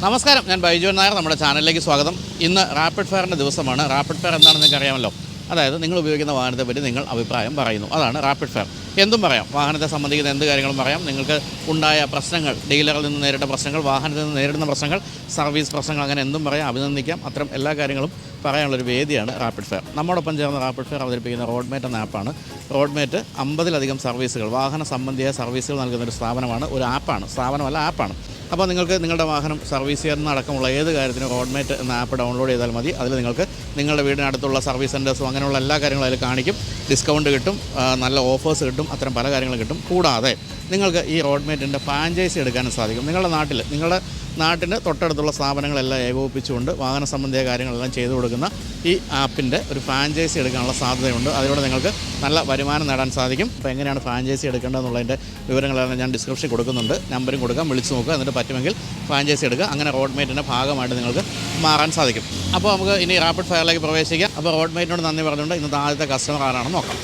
നമസ്കാരം, ഞാൻ ബൈജോൻ നായർ. നമ്മുടെ ചാനലിലേക്ക് സ്വാഗതം. ഇന്ന് റാപ്പിഡ് ഫയറിൻ്റെ ദിവസമാണ്. റാപ്പിഡ് ഫയർ എന്താണെന്ന് നിങ്ങൾക്ക് അറിയാമല്ലോ. അതായത് നിങ്ങൾ ഉപയോഗിക്കുന്ന വാഹനത്തെ പറ്റി നിങ്ങൾ അഭിപ്രായം പറയുന്നു. അതാണ് റാപ്പിഡ് ഫയർ. എന്തും പറയാം, വാഹനത്തെ സംബന്ധിക്കുന്ന എന്ത് കാര്യങ്ങളും പറയാം. നിങ്ങൾക്ക് ഉണ്ടായ പ്രശ്നങ്ങൾ, ഡീലറിൽ നിന്ന് നേരിട്ട പ്രശ്നങ്ങൾ, വാഹനത്തിൽ നിന്ന് നേരിടുന്ന പ്രശ്നങ്ങൾ, സർവീസ് പ്രശ്നങ്ങൾ, അങ്ങനെ എന്തും പറയാം, അഭിനന്ദിക്കാം. അത്തരം എല്ലാ കാര്യങ്ങളും പറയാനുള്ളൊരു വേദിയാണ് റാപ്പിഡ് ഫയർ. നമ്മോടൊപ്പം ചേർന്ന് റാപ്പിഡ് ഫയർ അവതരിപ്പിക്കുന്ന റോഡ്മേറ്റ് എന്ന ആപ്പാണ്. റോഡ്മേറ്റ് 50-ലധികം സർവീസുകൾ, വാഹന സംബന്ധിയായ സർവീസുകൾ നൽകുന്നൊരു സ്ഥാപനമാണ്. ഒരു ആപ്പാണ്, സ്ഥാപനമല്ല, ആപ്പാണ്. അപ്പോൾ നിങ്ങൾക്ക് നിങ്ങളുടെ വാഹനം സർവീസ് ചെയ്യുന്ന അടക്കമുള്ള ഏത് കാര്യത്തിനും റോഡ്മേറ്റ് എന്ന ആപ്പ് ഡൗൺലോഡ് ചെയ്താൽ മതി. അതിൽ നിങ്ങൾക്ക് നിങ്ങളുടെ വീടിനടുത്തുള്ള സർവീസ് സെൻറ്റേഴ്സും അങ്ങനെയുള്ള എല്ലാ കാര്യങ്ങളും അതിൽ കാണിക്കും. ഡിസ്കൗണ്ട് കിട്ടും, നല്ല ഓഫേഴ്സ് കിട്ടും, അത്തരം പല കാര്യങ്ങളും കിട്ടും. കൂടാതെ നിങ്ങൾക്ക് ഈ റോഡ്മേറ്റിൻ്റെ ഫ്രാഞ്ചൈസി എടുക്കാനും സാധിക്കും. നിങ്ങളുടെ നാട്ടിന് തൊട്ടടുത്തുള്ള സ്ഥാപനങ്ങളെല്ലാം ഏകോപിപ്പിച്ചുകൊണ്ട് വാഹന സംബന്ധിയ കാര്യങ്ങളെല്ലാം ചെയ്തു കൊടുക്കുന്ന ഈ ആപ്പിൻ്റെ ഒരു ഫ്രാഞ്ചൈസി എടുക്കാനുള്ള സാധ്യതയുണ്ട്. അതിലൂടെ നിങ്ങൾക്ക് നല്ല വരുമാനം നേടാൻ സാധിക്കും. അപ്പോൾ എങ്ങനെയാണ് ഫ്രാഞ്ചൈസി എടുക്കേണ്ടതെന്നുള്ളതിൻ്റെ വിവരങ്ങളെല്ലാം ഞാൻ ഡിസ്ക്രിപ്ഷനിൽ കൊടുക്കുന്നുണ്ട്. നമ്പറും കൊടുക്കാം, വിളിച്ച് നോക്കുക. എന്നിട്ട് പറ്റുമെങ്കിൽ ഫ്രാഞ്ചൈസി എടുക്കുക. അങ്ങനെ റോഡ്മേറ്റിൻ്റെ ഭാഗമായിട്ട് നിങ്ങൾക്ക് മാറാൻ സാധിക്കും. അപ്പോൾ നമുക്ക് ഇനി റാപ്പിഡ് ഫയറിലേക്ക് പ്രവേശിക്കാം. അപ്പോൾ റോഡ്മേറ്റിനോട് നന്ദി പറഞ്ഞുകൊണ്ട് ഇന്നത്തെ ആദ്യത്തെ കസ്റ്റമർ ആരാണെന്ന് നോക്കാം.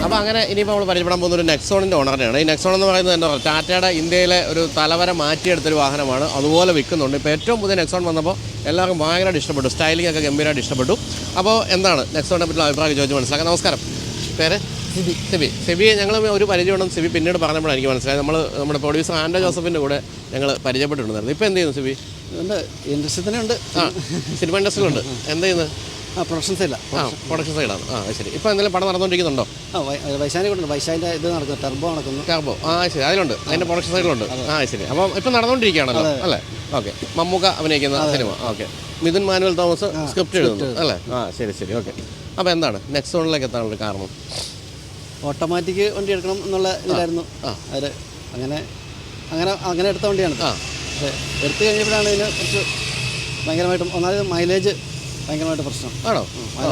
അപ്പോൾ അങ്ങനെ ഇനിയിപ്പോൾ നമ്മൾ പരിചയപ്പെടാൻ പോകുന്ന ഒരു നെക്സോണിൻ്റെ ഓണറിനെയാണ്. ഈ നെക്സോൺ എന്ന് പറയുന്നത് എന്താ പറയുക, ടാറ്റയുടെ ഇന്ത്യയിലെ ഒരു തലവര മാറ്റിയെടുത്തൊരു വാഹനമാണ്. അതുപോലെ വിൽക്കുന്നുണ്ട്. ഇപ്പോൾ ഏറ്റവും പുതിയ നെക്സോൺ വന്നപ്പോൾ എല്ലാവർക്കും ഭയങ്കരമായിട്ട് ഇഷ്ടപ്പെട്ടു. സ്റ്റൈലിംഗ് ഒക്കെ ഗംഭീരമായിട്ട് ഇഷ്ടപ്പെട്ടു. അപ്പോൾ എന്താണ് നെക്സോണിനെ പറ്റിയുള്ള അഭിപ്രായം ചോദിച്ച് മനസ്സിലാക്കാം. നമസ്കാരം, പേര്? സിബി ഞങ്ങൾ ഒരു പരിചയമുണ്ടെന്ന് സിബി പിന്നീട് പറഞ്ഞപ്പോഴാണ് എനിക്ക് മനസ്സിലായത്. നമ്മുടെ പ്രൊഡ്യൂസർ ആൻഡോ ജോസഫിൻ്റെ കൂടെ ഞങ്ങൾ പരിചയപ്പെട്ടിട്ടുണ്ടായിരുന്നു. ഇപ്പോൾ എന്ത് ചെയ്യുന്നു സിബി? ഇൻഡസ്ട്രി തന്നെ ഉണ്ട്. സിനിമ ഇൻഡസ്ട്രിയിലുണ്ട്. എന്ത് ചെയ്യുന്നത്? പ്രൊഡക്ഷൻ സൈഡില്ല. പ്രൊഡക്ഷൻ സൈഡാണ്. ശരി. ഇപ്പോൾ എന്തെങ്കിലും പടം നടന്നുകൊണ്ടിരിക്കുന്നുണ്ടോ? വൈശാഖിനെ കൊണ്ടുണ്ട്. വൈശാഖിൻ്റെ ഇത് നടക്കുന്നു, ടെർബോ നടക്കുന്നു. ശരി, അതിലുണ്ട്, അതിൻ്റെ പ്രൊഡക്ഷൻ സൈഡിലുണ്ട്. ശരി. അപ്പം ഇപ്പം നടന്നുകൊണ്ടിരിക്കുകയാണല്ലോ അല്ലേ? ഓക്കെ. മമ്മൂക്ക അഭിനയിക്കുന്ന സിനിമ. ഓക്കെ. മിഥുൻ മാനുവൽ തോമസ് സ്ക്രിപ്റ്റ് എഴുതുന്നു അല്ലേ? ശരി. ഓക്കെ. അപ്പോൾ എന്താണ് നെക്സോണിലേക്ക് എത്താനുള്ള കാരണം? ഓട്ടോമാറ്റിക് വണ്ടി എടുക്കണം എന്നുള്ള ഇതിലായിരുന്നു അവർ. അങ്ങനെ എടുത്ത വണ്ടിയാണ്. പക്ഷേ എടുത്തു കഴിഞ്ഞപ്പോഴാണ് ഇതിന് കുറച്ച് ഭയങ്കരമായിട്ടും ഒന്നാമത് മൈലേജ് ഭയങ്കരമായിട്ട് പ്രശ്നം. ആണോ?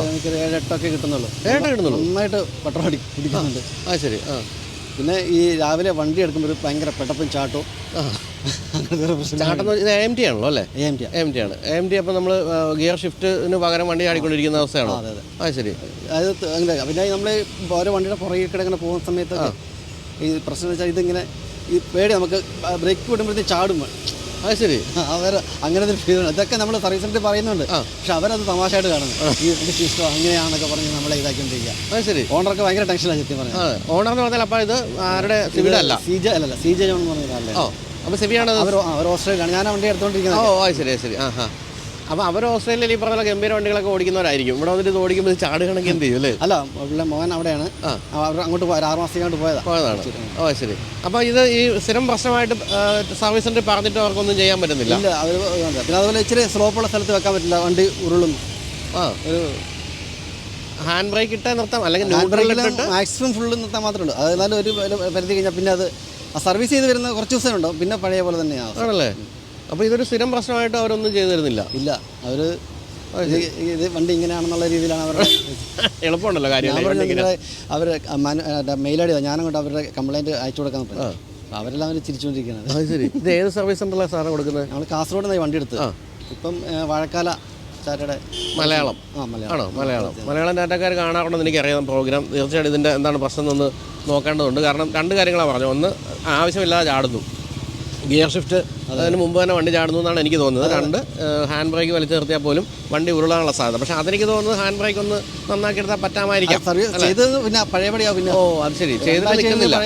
എനിക്ക് 7-8 കിട്ടുന്നുള്ളൂ. നന്നായിട്ട് പെട്രോൾ കുടിക്കുന്നുണ്ട്. ശരി. പിന്നെ ഈ രാവിലെ വണ്ടി എടുക്കുമ്പോൾ ഒരു ഭയങ്കര പെട്ടപ്പും ചാട്ടവും ചാട്ടം. ഇത് AMT ആണല്ലോ അല്ലേ? AMT ആണ്. AMT. അപ്പോൾ നമ്മൾ ഗിയർ ഷിഫ്റ്റിന് പകരം വണ്ടി ആടിക്കൊണ്ടിരിക്കുന്ന അവസ്ഥയാണോ? അതെ. ശരി. അതായത് അങ്ങനെ പിന്നെ നമ്മൾ ഓരോ വണ്ടിയുടെ പുറകെ കിടങ്ങനെ പോകുന്ന സമയത്ത് ഈ പ്രശ്നം വെച്ചാൽ ഇതിങ്ങനെ ഈ പേടി, നമുക്ക് ബ്രേക്ക് വിടുമ്പോഴത്തേക്ക് ചാടും. അത് ശരി. അങ്ങനെ ഒരു ഫീൽ. ഇതൊക്കെ നമ്മൾ സർവീസ് സെൻ്ററിൽ പറയുന്നുണ്ട്. പക്ഷെ അവരത് തമാശയായിട്ട് കാണുന്നത്. ഈ സിസ്റ്റം അങ്ങനെയാണെന്നൊക്കെ പറഞ്ഞ് നമ്മളെ ഇതാക്കിക്കൊണ്ടിരിക്കുക. അത് ശരി. ഓണർക്ക് ഭയങ്കര ടെൻഷനാണ് സത്യം പറഞ്ഞത്. ഓണറിന് പറഞ്ഞാൽ അപ്പോൾ ഇത് ആരുടെ? സിവിലല്ല, CJ ജോൺ എന്ന് പറഞ്ഞ. അപ്പോൾ സിബിയാണ്. അവർ ഓസ്ട്രേലിയയാണ്. ഞാൻ ആ വണ്ടി എടുത്തുകൊണ്ടിരിക്കുന്നത്. ശരി. അപ്പോൾ അവർ ഓസ്ട്രേലിയയിൽ ഈ പറഞ്ഞ ഗംഭീര വണ്ടികളൊക്കെ ഓടിക്കുന്നവരായിരിക്കും. ഇവിടെ വന്നിട്ട് ഇത് ഓടിക്കുമ്പോൾ ചാടുകയാണെങ്കിൽ എന്ത് ചെയ്യും അല്ലേ? അല്ല, മോഹൻ അവിടെയാണ്. അവർ അങ്ങോട്ട് 6 മാസത്തേക്ക് പോയതാണ്. ശരി. അപ്പോൾ ഇത് ഈ സ്ഥിരം പ്രശ്നമായിട്ട് സർവീസ് സെൻ്ററിൽ പറഞ്ഞിട്ട് അവർക്കൊന്നും ചെയ്യാൻ പറ്റുന്നില്ല. ഇല്ല, അവർ പിന്നെ അതുപോലെ ഇച്ചിരി സ്ലോപ്പുള്ള സ്ഥലത്ത് വെക്കാൻ പറ്റില്ല, വണ്ടി ഉരുളുന്നു. ഒരു ഹാൻഡ് ബ്രേക്ക് ഇട്ടേ നിർത്താം, അല്ലെങ്കിൽ മാക്സിമം ഫുള്ള് നിർത്താൻ മാത്രമേ ഉള്ളൂ. അതെന്നാലും ഒരു പരിധി കഴിഞ്ഞാൽ പിന്നെ അത് സർവീസ് ചെയ്ത് വരുന്ന കുറച്ച് ദിവസം ഉണ്ടാവും, പിന്നെ പഴയ പോലെ തന്നെയാണ്. ആണല്ലേ? അപ്പോൾ ഇതൊരു സ്ഥിരം പ്രശ്നമായിട്ട് അവരൊന്നും ചെയ്തു തരുന്നില്ല. ഇല്ല, അവർ ഇത് വണ്ടി ഇങ്ങനെയാണെന്നുള്ള രീതിയിലാണ് അവരുടെ എളുപ്പമുണ്ടല്ലോ കാര്യം. അവർ മെയിൽ ഐ ഡി ഞാനങ്ങോട്ട് അവരുടെ കംപ്ലയിൻറ്റ് അയച്ചു കൊടുക്കാൻ പറ്റും. അവരെല്ലാം അവർ ചിരിച്ചുകൊണ്ടിരിക്കുന്നത്. അത് ശരി. ഇത് ഏത് സർവീസ് സെൻ്ററിലാണ് സാറ് കൊടുക്കുന്നത്? നമ്മൾ കാസർഗോഡ് നിന്നായി വണ്ടി എടുത്ത്. ഇപ്പം വാഴക്കാല ടാറ്റയുടെ മലയാളം ആണോ? മലയാളം ടാറ്റക്കാർ കാണാറുണ്ടെന്ന് എനിക്കറിയാം പ്രോഗ്രാം. തീർച്ചയായിട്ടും ഇതിൻ്റെ എന്താണ് പ്രശ്നം എന്നൊന്ന് നോക്കേണ്ടതുണ്ട്. കാരണം 2 കാര്യങ്ങളാണ് പറഞ്ഞു. ഒന്ന്, ആവശ്യമില്ലാതെ ചാടുന്നു, ഗിയർ ഷിഫ്റ്റ് അതിന് മുമ്പ് തന്നെ വണ്ടി ചാടുന്നു എന്നാണ് എനിക്ക് തോന്നുന്നത്. 2, ഹാൻഡ് ബ്രേക്ക് വലിച്ചു നിർത്തിയാൽ പോലും വണ്ടി ഉരുളാനുള്ള സാധ്യത. പക്ഷേ അതെനിക്ക് തോന്നുന്നത് ഹാൻഡ് ബ്രേക്ക് ഒന്ന് നന്നാക്കി എടുത്താൽ പറ്റാമായിരിക്കാം. പിന്നെ പഴയപടിയാവും. പിന്നെ അത് ശരി, ചെയ്തിട്ട് നിൽക്കുന്നില്ല.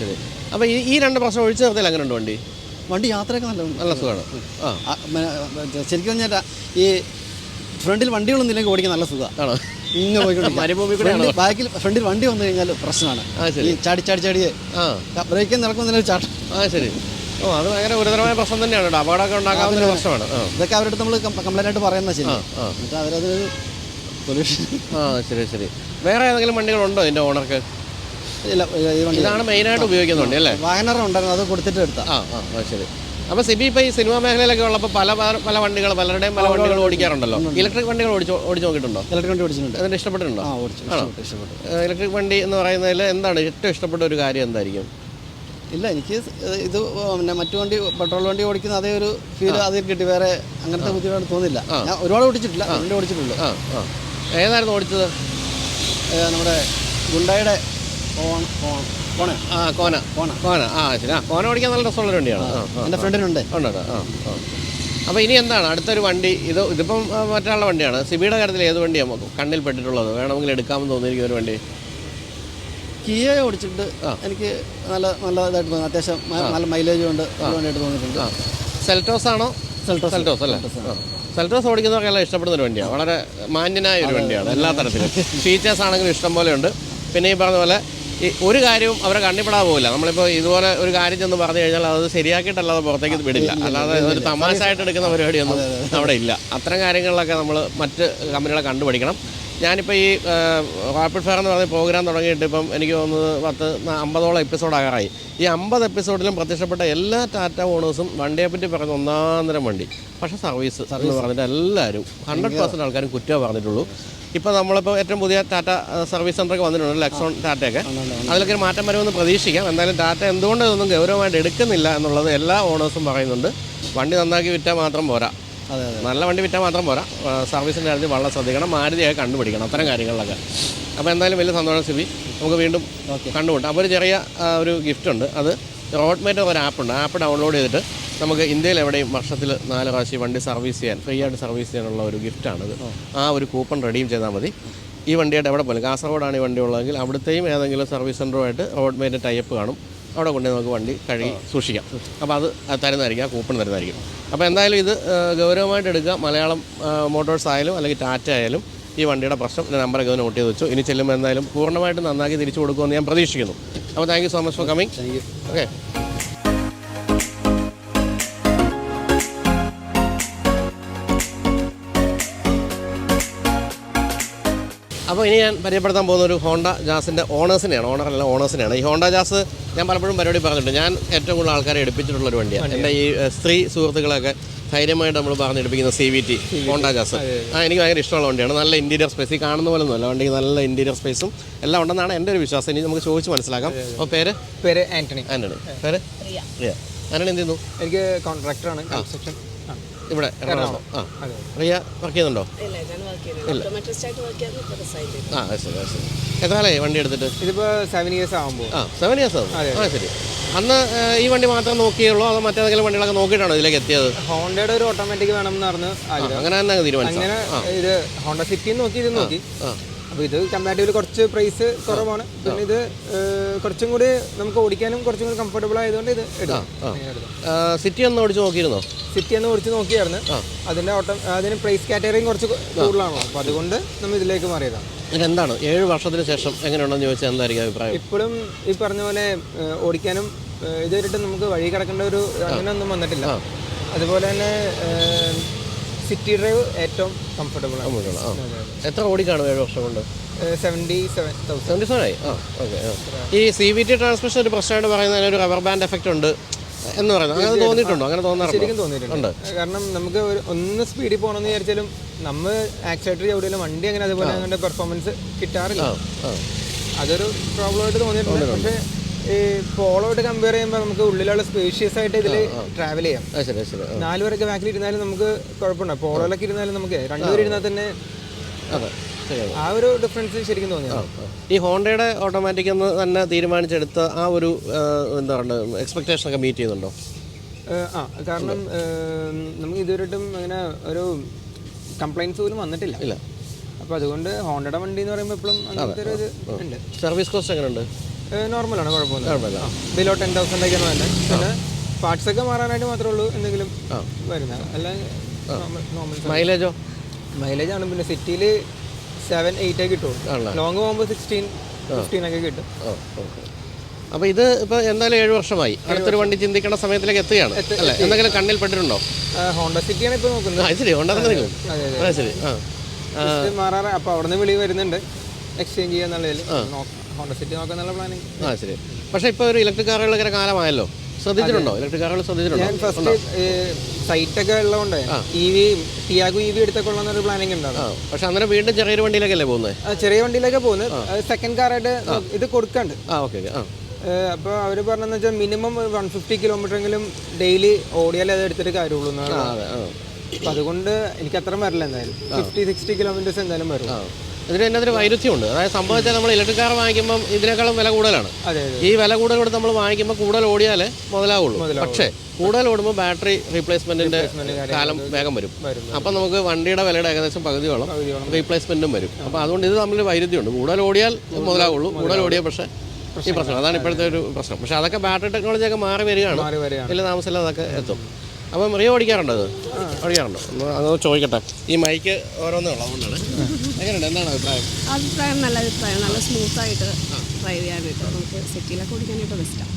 ശരി. അപ്പോൾ ഈ 2 പ്രശ്നം ഒഴിച്ചു നിർത്തിയാൽ അങ്ങനെ ഉണ്ട് വണ്ടി യാത്രയൊക്കെ നല്ല സുഖമാണ്. ശരിക്കും പറഞ്ഞാൽ ഈ ഫ്രണ്ടിൽ വണ്ടികളൊന്നുമില്ലെങ്കിൽ ഓടിക്കാൻ നല്ല സുഖമാണ്. ഇങ്ങനെ പോയിക്കൊണ്ടിരിക്കും. ബാക്കിൽ ഫ്രണ്ടിൽ വണ്ടി വന്നു കഴിഞ്ഞാൽ പ്രശ്നമാണ്. ചാടിയെ ബ്രേക്കിൽ നടക്കുന്നില്ല ചാട്ടം. ശരി. അത് ഭയങ്കര ഗുരുതരമായ പ്രശ്നം തന്നെയാണ്. അപകടമൊക്കെ ഉണ്ടാക്കാവുന്ന പ്രശ്നമാണ്. ഇതൊക്കെ അവരുടെ നമ്മൾ കംപ്ലൈൻ്റ് ആയിട്ട് പറയുന്നത്. ശരി. എന്നിട്ട് അവരത് സൊല്യൂഷൻ. ശരി. വേറെ ഏതെങ്കിലും വണ്ടികളുണ്ടോ ഇതിൻ്റെ ഓണർക്ക്? ഇല്ല, ഇതാണ് മെയിനായിട്ട് ഉപയോഗിക്കുന്നുണ്ട് അല്ലേ? വാഗനർ ഉണ്ടായിരുന്നു, അത് കൊടുത്തിട്ട് എടുത്താൽ. ശരി. അപ്പോൾ സിബി ഇപ്പോൾ ഈ സിനിമാ മേഖലയിലൊക്കെ ഉള്ളപ്പോൾ പല വണ്ടികൾ പലരുടെയും പല വണ്ടികൾ ഓടിക്കാറുണ്ടല്ലോ. ഇലക്ട്രിക് വണ്ടികൾ ഓടിച്ചു നോക്കിയിട്ടുണ്ടോ? ഇലക്ട്രിക് വണ്ടി ഓടിച്ചിട്ടുണ്ട്. അതിന് ഇഷ്ടപ്പെട്ടിട്ടുണ്ടോ? ഇഷ്ടപ്പെട്ടു. ഇലക്ട്രിക് വണ്ടി എന്ന് പറയുന്നതിൽ എന്താണ് ഏറ്റവും ഇഷ്ടപ്പെട്ട ഒരു കാര്യം എന്തായിരിക്കും? ഇല്ല, എനിക്ക് ഇത് പിന്നെ മറ്റു വണ്ടി പെട്രോൾ വണ്ടി ഓടിക്കുന്ന അതേ ഒരു ഫീൽ അതിൽ കിട്ടി. വേറെ അങ്ങനത്തെ ബുദ്ധിമുട്ട് തോന്നില്ല. ഞാൻ ഒരുപാട് ഓടിച്ചിട്ടില്ല, വണ്ടി ഓടിച്ചിട്ടുള്ളൂ. ഏതായിരുന്നു ഓടിച്ചത്? നമ്മുടെ ഗുണ്ടായുടെ കോന. ശരി. കോന ഓടിക്കാൻ നല്ല രസമുള്ള വണ്ടിയാണ്. എൻ്റെ ഫ്രണ്ടിനുണ്ട്. ഉണ്ട്. അപ്പോൾ ഇനി എന്താണ് അടുത്തൊരു വണ്ടി? ഇതിപ്പം മറ്റുള്ള വണ്ടിയാണ്. സിബിയുടെ കാര്യത്തിൽ ഏത് വണ്ടിയാണ് കണ്ണിൽ പെട്ടിട്ടുള്ളത്, വേണമെങ്കിൽ എടുക്കാമെന്ന് തോന്നിയിരിക്കുന്ന ഒരു വണ്ടി? കിയ ഓടിച്ചിട്ട് എനിക്ക് നല്ലതായിട്ട് തോന്നി. അത്യാവശ്യം നല്ല മൈലേജ് കൊണ്ട് വേണ്ടിയിട്ട് തോന്നിയിട്ടുണ്ട്. സെൽറ്റോസ് ആണോ? സെൽറ്റോസ് അല്ലേ? സെൽറ്റോസ് ഓടിക്കുന്നവർക്കെല്ലാം ഇഷ്ടപ്പെടുന്ന ഒരു വണ്ടിയാണ്. വളരെ മാന്യനായ ഒരു വണ്ടിയാണ് എല്ലാ തരത്തിലും. ഫീച്ചേഴ്സ് ആണെങ്കിലും ഇഷ്ടം പോലെ ഉണ്ട്. പിന്നെ ഈ പറഞ്ഞ പോലെ ഈ ഒരു കാര്യവും അവരെ കണ്ണിപ്പെടാൻ പോകില്ല. നമ്മളിപ്പോൾ ഇതുപോലെ ഒരു കാര്യം ചെന്ന് പറഞ്ഞു കഴിഞ്ഞാൽ അത് ശരിയാക്കിയിട്ടല്ലാതെ പുറത്തേക്ക് വിടില്ല. അല്ലാതെ ഒരു തമാശയായിട്ട് എടുക്കുന്ന പരിപാടിയൊന്നും അവിടെ ഇല്ല. അത്തരം കാര്യങ്ങളിലൊക്കെ നമ്മൾ മറ്റ് കമ്പനികളെ കണ്ടുപിടിക്കണം. ഞാനിപ്പോൾ ഈ റാപ്പിഡ് ഫയർ എന്ന് പറഞ്ഞ പ്രോഗ്രാം തുടങ്ങിയിട്ട് ഇപ്പം എനിക്ക് തോന്നുന്നത് 50ഓളം എപ്പിസോഡാകാറായി. ഈ 50 എപ്പിസോഡിലും പ്രത്യക്ഷപ്പെട്ട എല്ലാ ടാറ്റ ഓണേഴ്സും വണ്ടിയെപ്പറ്റി പറയുന്ന ഒന്നാന്തരം വണ്ടി. പക്ഷേ സർവീസ് എന്ന് പറഞ്ഞിട്ട് എല്ലാവരും 100% ആൾക്കാരും കുറ്റമേ പറഞ്ഞിട്ടുള്ളൂ. ഇപ്പോൾ നമ്മളിപ്പോൾ ഏറ്റവും പുതിയ ടാറ്റ സർവീസ് സെൻ്ററൊക്കെ വന്നിട്ടുണ്ട്, ലെക്സോൺ ടാറ്റയൊക്കെ. അതിലൊക്കെ ഒരു മാറ്റം വരുമെന്ന് പ്രതീക്ഷിക്കാം. എന്തായാലും ടാറ്റ എന്തുകൊണ്ട് ഇതൊന്നും ഗൗരവമായിട്ട് എടുക്കുന്നില്ല എന്നുള്ളത് എല്ലാ ഓണേഴ്സും പറയുന്നുണ്ട്. വണ്ടി നന്നാക്കി വിറ്റാൽ മാത്രം പോരാ, നല്ല വണ്ടി വിറ്റാൽ മാത്രം പോരാ, സർവീസിൻ്റെ കാര്യത്തിൽ വളരെ ശ്രദ്ധിക്കണം, മാരുതിയൊക്കെ കണ്ടുപിടിക്കണം, അത്തരം കാര്യങ്ങളിലൊക്കെ. അപ്പോൾ എന്തായാലും വലിയ സന്തോഷം സിബി, നമുക്ക് വീണ്ടും കണ്ടുമുട്ടാം. അപ്പോൾ ഒരു ചെറിയ ഒരു ഗിഫ്റ്റുണ്ട്. അത് റോഡ്മേറ്റ് ഒരു ആപ്പുണ്ട്. ആപ്പ് ഡൗൺലോഡ് ചെയ്തിട്ട് നമുക്ക് ഇന്ത്യയിൽ എവിടെയും വർഷത്തിൽ 4 പ്രാവശ്യം വണ്ടി സർവീസ് ചെയ്യാൻ, ഫ്രീ ആയിട്ട് സർവീസ് ചെയ്യാനുള്ള ഒരു ഗിഫ്റ്റാണിത്. ആ ഒരു കൂപ്പൺ റെഡീം ചെയ്താൽ മതി. ഈ വണ്ടിയായിട്ട് എവിടെ പോലും, കാസർഗോഡാണ് ഈ വണ്ടി ഉള്ളതെങ്കിൽ അവിടുത്തെയും ഏതെങ്കിലും സർവീസ് സെൻ്ററുമായിട്ട് റോഡ്മേറ്റ് ടൈപ്പ് കാണും. അവിടെ കൊണ്ടുപോയി നമുക്ക് വണ്ടി കഴുകി സൂക്ഷിക്കാം. അപ്പോൾ അത് തരുന്നതായിരിക്കും, ആ കൂപ്പൺ തരുന്നതായിരിക്കും. അപ്പോൾ എന്തായാലും ഇത് ഗൗരവമായിട്ട് എടുക്കുക. മലയാളം മോട്ടോഴ്സ് ആയാലും അല്ലെങ്കിൽ ടാറ്റ ആയാലും ഈ വണ്ടിയുടെ പ്രശ്നം നമ്പറൊക്കെ ഒന്ന് നോട്ട് ചെയ്ത് വെച്ചു. ഇനി ചെല്ലുമ്പോൾ എന്തായാലും പൂർണ്ണമായിട്ട് നന്നാക്കി തിരിച്ചു കൊടുക്കുമെന്ന് ഞാൻ പ്രതീക്ഷിക്കുന്നു. അപ്പോൾ thank you so much for coming. Okay. അപ്പോൾ ഇനി ഞാൻ പരിചയപ്പെടുത്താൻ പോകുന്ന ഒരു ഹോണ്ട ജാസിൻ്റെ ഓണേഴ്സിനെയാണ്. ഈ ഹോണ്ട ജാസ് ഞാൻ പലപ്പോഴും പരിപാടി പറഞ്ഞിട്ടുണ്ട്. ഞാൻ ഏറ്റവും കൂടുതൽ ആൾക്കാരെ എടുപ്പിച്ചിട്ടുള്ളൊരു വണ്ടിയാണ്. എൻ്റെ ഈ സ്ത്രീ സുഹൃത്തുക്കളൊക്കെ ധൈര്യമായിട്ട് നമ്മൾ പറഞ്ഞെടുപ്പിക്കുന്ന CVT ഹോണ്ട ജാസ്. എനിക്ക് ഭയങ്കര ഇഷ്ടമുള്ള വണ്ടിയാണ്. നല്ല ഇൻറ്റീരിയർ സ്പേസ്, ഈ കാണുന്ന പോലെ ഒന്നുമല്ല, വണ്ടിക്ക് നല്ല ഇൻറ്റീരിയർ സ്പേസും എല്ലാം ഉണ്ടെന്നാണ് എൻ്റെ ഒരു വിശ്വാസം. ഇനി നമുക്ക് ചോദിച്ച് മനസ്സിലാക്കാം. അപ്പോൾ പേര് ആൻ്റണി. പേര് റിയ. ആന്റണി എന്ത് ചെയ്യുന്നു? എനിക്ക് കോൺട്രാക്ടറാണ്, കൺസ്ട്രക്ഷൻ ഇവിടെ. റിയ വർക്ക് ചെയ്യുന്നുണ്ടോ? ഇല്ല. എത്ര കാലമായി വണ്ടി എടുത്തിട്ട്? ഇതിപ്പോൾ 7 years ആകുമ്പോൾ. 7 years ആവും. ശരി. അന്ന് ഈ വണ്ടി മാത്രം നോക്കിയുള്ളൂ അതോ മറ്റേതെങ്കിലും വണ്ടികളൊക്കെ നോക്കിയിട്ടാണോ ഇതിലേക്ക് എത്തിയത്? ഹോണ്ടയുടെ ഒരു ഓട്ടോമാറ്റിക് വേണമെന്ന് പറഞ്ഞ് അങ്ങനെ തന്നെ തീരുമാനിച്ചു. അങ്ങനെ ഇത് ഹോണ്ട സിറ്റി നോക്കി അപ്പോൾ ഇത് കമ്പാരിറ്റീവ്ലി കുറച്ച് പ്രൈസ് കുറവാണ്. പിന്നെ ഇത് കുറച്ചും കൂടി നമുക്ക് ഓടിക്കാനും കുറച്ചും കൂടി കംഫർട്ടബിൾ ആയതുകൊണ്ട് ഇത് എടുക്കാം. സിറ്റി ഒന്ന് ഓടിച്ച് നോക്കിയിരുന്നോ? സിറ്റി ഒന്ന് ഓടിച്ച് നോക്കിയായിരുന്നു. അതിന് പ്രൈസ് കാറ്റഗറിയും കുറച്ച് കൂടുതലാണോ, അപ്പോൾ അതുകൊണ്ട് നമ്മൾ ഇതിലേക്ക് മാറിയതാണ്. എന്താണ് 7 വർഷത്തിന് ശേഷം എങ്ങനെയുണ്ടെന്ന് ചോദിച്ചാൽ എന്തായിരിക്കും അഭിപ്രായം? ഇപ്പോഴും ഈ പറഞ്ഞ പോലെ ഓടിക്കാനും ഇതുവരെയായിട്ട് നമുക്ക് വഴി കിടക്കേണ്ട ഒരു അങ്ങനെയൊന്നും വന്നിട്ടില്ല. അതുപോലെ തന്നെ സിറ്റി ഡ്രൈവ് ഏറ്റവും കംഫർട്ടബിൾ ആണ്. എത്ര ഓടിക്കാണ് 7 വർഷം കൊണ്ട്? 77,000 ആയി. ഓക്കെ. ഈ CVT ട്രാൻസ്മിഷൻ ഒരു പ്രശ്നമായിട്ട് പറയുന്നതിന് ഒരു റബ്ബർ ബാൻഡ് എഫക്റ്റ് ഉണ്ട് എന്ന് പറയുന്നത്, അങ്ങനെ തോന്നിയിട്ടുണ്ടോ? അങ്ങനെ ശരിക്കും തോന്നിയിട്ടുണ്ട്. കാരണം നമുക്ക് ഒന്ന് സ്പീഡിൽ പോകണമെന്ന് വിചാരിച്ചാലും നമ്മൾ ആക്സിലേറ്റർ ചവിടിയാലും വണ്ടി അങ്ങനെ അതുപോലെ അങ്ങനെ പെർഫോമൻസ് കിട്ടാറില്ല. അതൊരു പ്രോബ്ലം ആയിട്ട് തോന്നിയിട്ടുണ്ട്. പക്ഷേ ഈ പോളോയിട്ട് കമ്പയർ ചെയ്യുമ്പോൾ നമുക്ക് ഉള്ളിലുള്ള സ്പേഷ്യസ് ആയിട്ട് ഇതിൽ ട്രാവൽ ചെയ്യാം. 4 പേരൊക്കെ ബാക്കിൽ ഇരുന്നാലും നമുക്ക് കുഴപ്പമുണ്ട്. പോളോയിലൊക്കെ ഇരുന്നാലും നമുക്ക് 2 പേര് ഇരുന്നാൽ തന്നെ ആ ഒരു ഡിഫറൻസ് ശരിക്കും തോന്നിയാണ്. ഈ ഹോണ്ടയുടെ ഓട്ടോമാറ്റിക് എന്ന് തന്നെ തീരുമാനിച്ചെടുത്ത ആ ഒരു എന്താ പറയുക എക്സ്പെക്ടേഷനൊക്കെ മീറ്റ് ചെയ്യുന്നുണ്ടോ? കാരണം നമുക്ക് ഇതുവരെയായിട്ടും അങ്ങനെ ഒരു കംപ്ലൈൻസ് പോലും വന്നിട്ടില്ല. അപ്പോൾ അതുകൊണ്ട് ഹോണ്ടയുടെ വണ്ടി എന്ന് പറയുമ്പോൾ എപ്പോഴും അങ്ങനത്തെ ഒരു ഇത് ഉണ്ട്. സർവീസ് കോസ്റ്റ് എങ്ങനെയുണ്ട്? നോർമലാണ്, കുഴപ്പമൊന്നുമില്ല. ബിലോ 10,000 ഒക്കെയാണ് തന്നെ. പിന്നെ പാർട്സ് ഒക്കെ മാറാനായിട്ട് മാത്രമേ ഉള്ളൂ എന്തെങ്കിലും വരുന്നത്. അല്ലെങ്കിൽ മൈലേജ് ആണ്. പിന്നെ സിറ്റിയിൽ 7-8 കിട്ടും. ലോങ് പോകുമ്പോൾ 16-15 ഒക്കെ കിട്ടും. അപ്പോൾ ഇത് ഇപ്പോൾ എന്തായാലും 7 വർഷമായി. അടുത്തൊരു വണ്ടി ചിന്തിക്കേണ്ട സമയത്തിലേക്ക് എത്തുകയാണ് അല്ലേ? എന്തെങ്കിലും കണ്ണിൽ പെട്ടിട്ടുണ്ടോ? ഹോണ്ട സിറ്റിയാണ് ഇപ്പോൾ നോക്കുന്നത്. ശരി, ഹോണ്ട തന്നെ. ശരി. മാറാറ്. അപ്പോൾ അവിടെ നിന്ന് വിളി വരുന്നുണ്ട് എക്സ്ചേഞ്ച് ചെയ്യാന്നുള്ളതിൽ. ഹോണ്ട സിറ്റി നോക്കാന്നുള്ള പ്ലാനിങ്. ശരി. പക്ഷേ ഇപ്പോൾ ഒരു ഇലക്ട്രിക് കാറുകളൊക്കെ കാലമായല്ലോ, ശ്രദ്ധിച്ചിട്ടുണ്ടോ? ഇലക്ട്രിക് കാറുകൾ ശ്രദ്ധിച്ചിട്ടുണ്ടോ? ഞാൻ ഫസ്റ്റ് സൈറ്റൊക്കെ ഉള്ളതുകൊണ്ട് ടിയാഗോ EV എടുത്തൊക്കെ ഉള്ളൊരു പ്ലാനിങ് ഉണ്ടാവും. പക്ഷെ അങ്ങനെ വീണ്ടും ചെറിയൊരു വണ്ടിയിലേക്കല്ലേ പോകുന്നത്? ചെറിയ വണ്ടിയിലൊക്കെ പോകുന്നത്. സെക്കൻഡ് കാറായിട്ട് ഇത് കൊടുക്കണ്ട്. അപ്പോൾ അവർ പറഞ്ഞതെന്ന് വെച്ചാൽ മിനിമം 150 കിലോമീറ്ററെങ്കിലും ഡെയിലി ഓടിയാലേ അത് എടുത്തിട്ട് കാര്യമുള്ളൂ എന്നാണ്. അപ്പം അതുകൊണ്ട് എനിക്ക് അത്ര വരില്ല. എന്തായാലും 50-60 കിലോമീറ്റേഴ്സ് എന്തായാലും വരും. ഇതിന് തന്നെ ഒരു വൈരുദ്ധ്യമുണ്ട്. അതായത് സംഭവിച്ചാൽ നമ്മൾ ഇലക്ട്രിക് കാർ വാങ്ങിക്കുമ്പം ഇതിനേക്കാളും വില കൂടുതലാണ്. ഈ വില കൂടുതൽ കൊടുത്ത് നമ്മൾ വാങ്ങിക്കുമ്പോൾ കൂടുതൽ ഓടിയാലേ മുതലാവുള്ളൂ. പക്ഷേ കൂടുതൽ ഓടുമ്പോൾ ബാറ്ററി റീപ്ലേസ്മെൻറ്റിൻ്റെ കാലം വേഗം വരും. അപ്പം നമുക്ക് വണ്ടിയുടെ വിലയുടെ ഏകദേശം പകുതിയോളം റീപ്ലേസ്മെൻറ്റും വരും. അപ്പോൾ അതുകൊണ്ട് ഇത് തമ്മിൽ വൈരുദ്ധ്യമുണ്ട്. കൂടുതൽ ഓടിയാൽ മുതലാവുള്ളൂ, കൂടുതൽ ഓടിയാൽ പക്ഷേ ഈ പ്രശ്നം. അതാണ് ഇപ്പോഴത്തെ ഒരു പ്രശ്നം. പക്ഷേ അതൊക്കെ ബാറ്ററി ടെക്നോളജിയൊക്കെ മാറി വരികയാണ്. വലിയ താമസമില്ല അതൊക്കെ എത്തും. അപ്പം റിയോ ഓടിക്കാറുണ്ടോ? അത് ഓടിക്കാറുണ്ടോ? അത് ചോദിക്കട്ടെ. ഈ മൈക്ക് ഓരോന്നേ ഉള്ളൂ, അതുകൊണ്ടാണ്. എങ്ങനെയുണ്ട്, എന്താണ് അഭിപ്രായം? നല്ല അഭിപ്രായം, നല്ല സ്മൂത്തായിട്ട് ഡ്രൈവ് ചെയ്യാനായിട്ട് നമുക്ക് സിറ്റിയിലൊക്കെ ഓടിക്കാനായിട്ട് ബെസ്റ്റാണ്.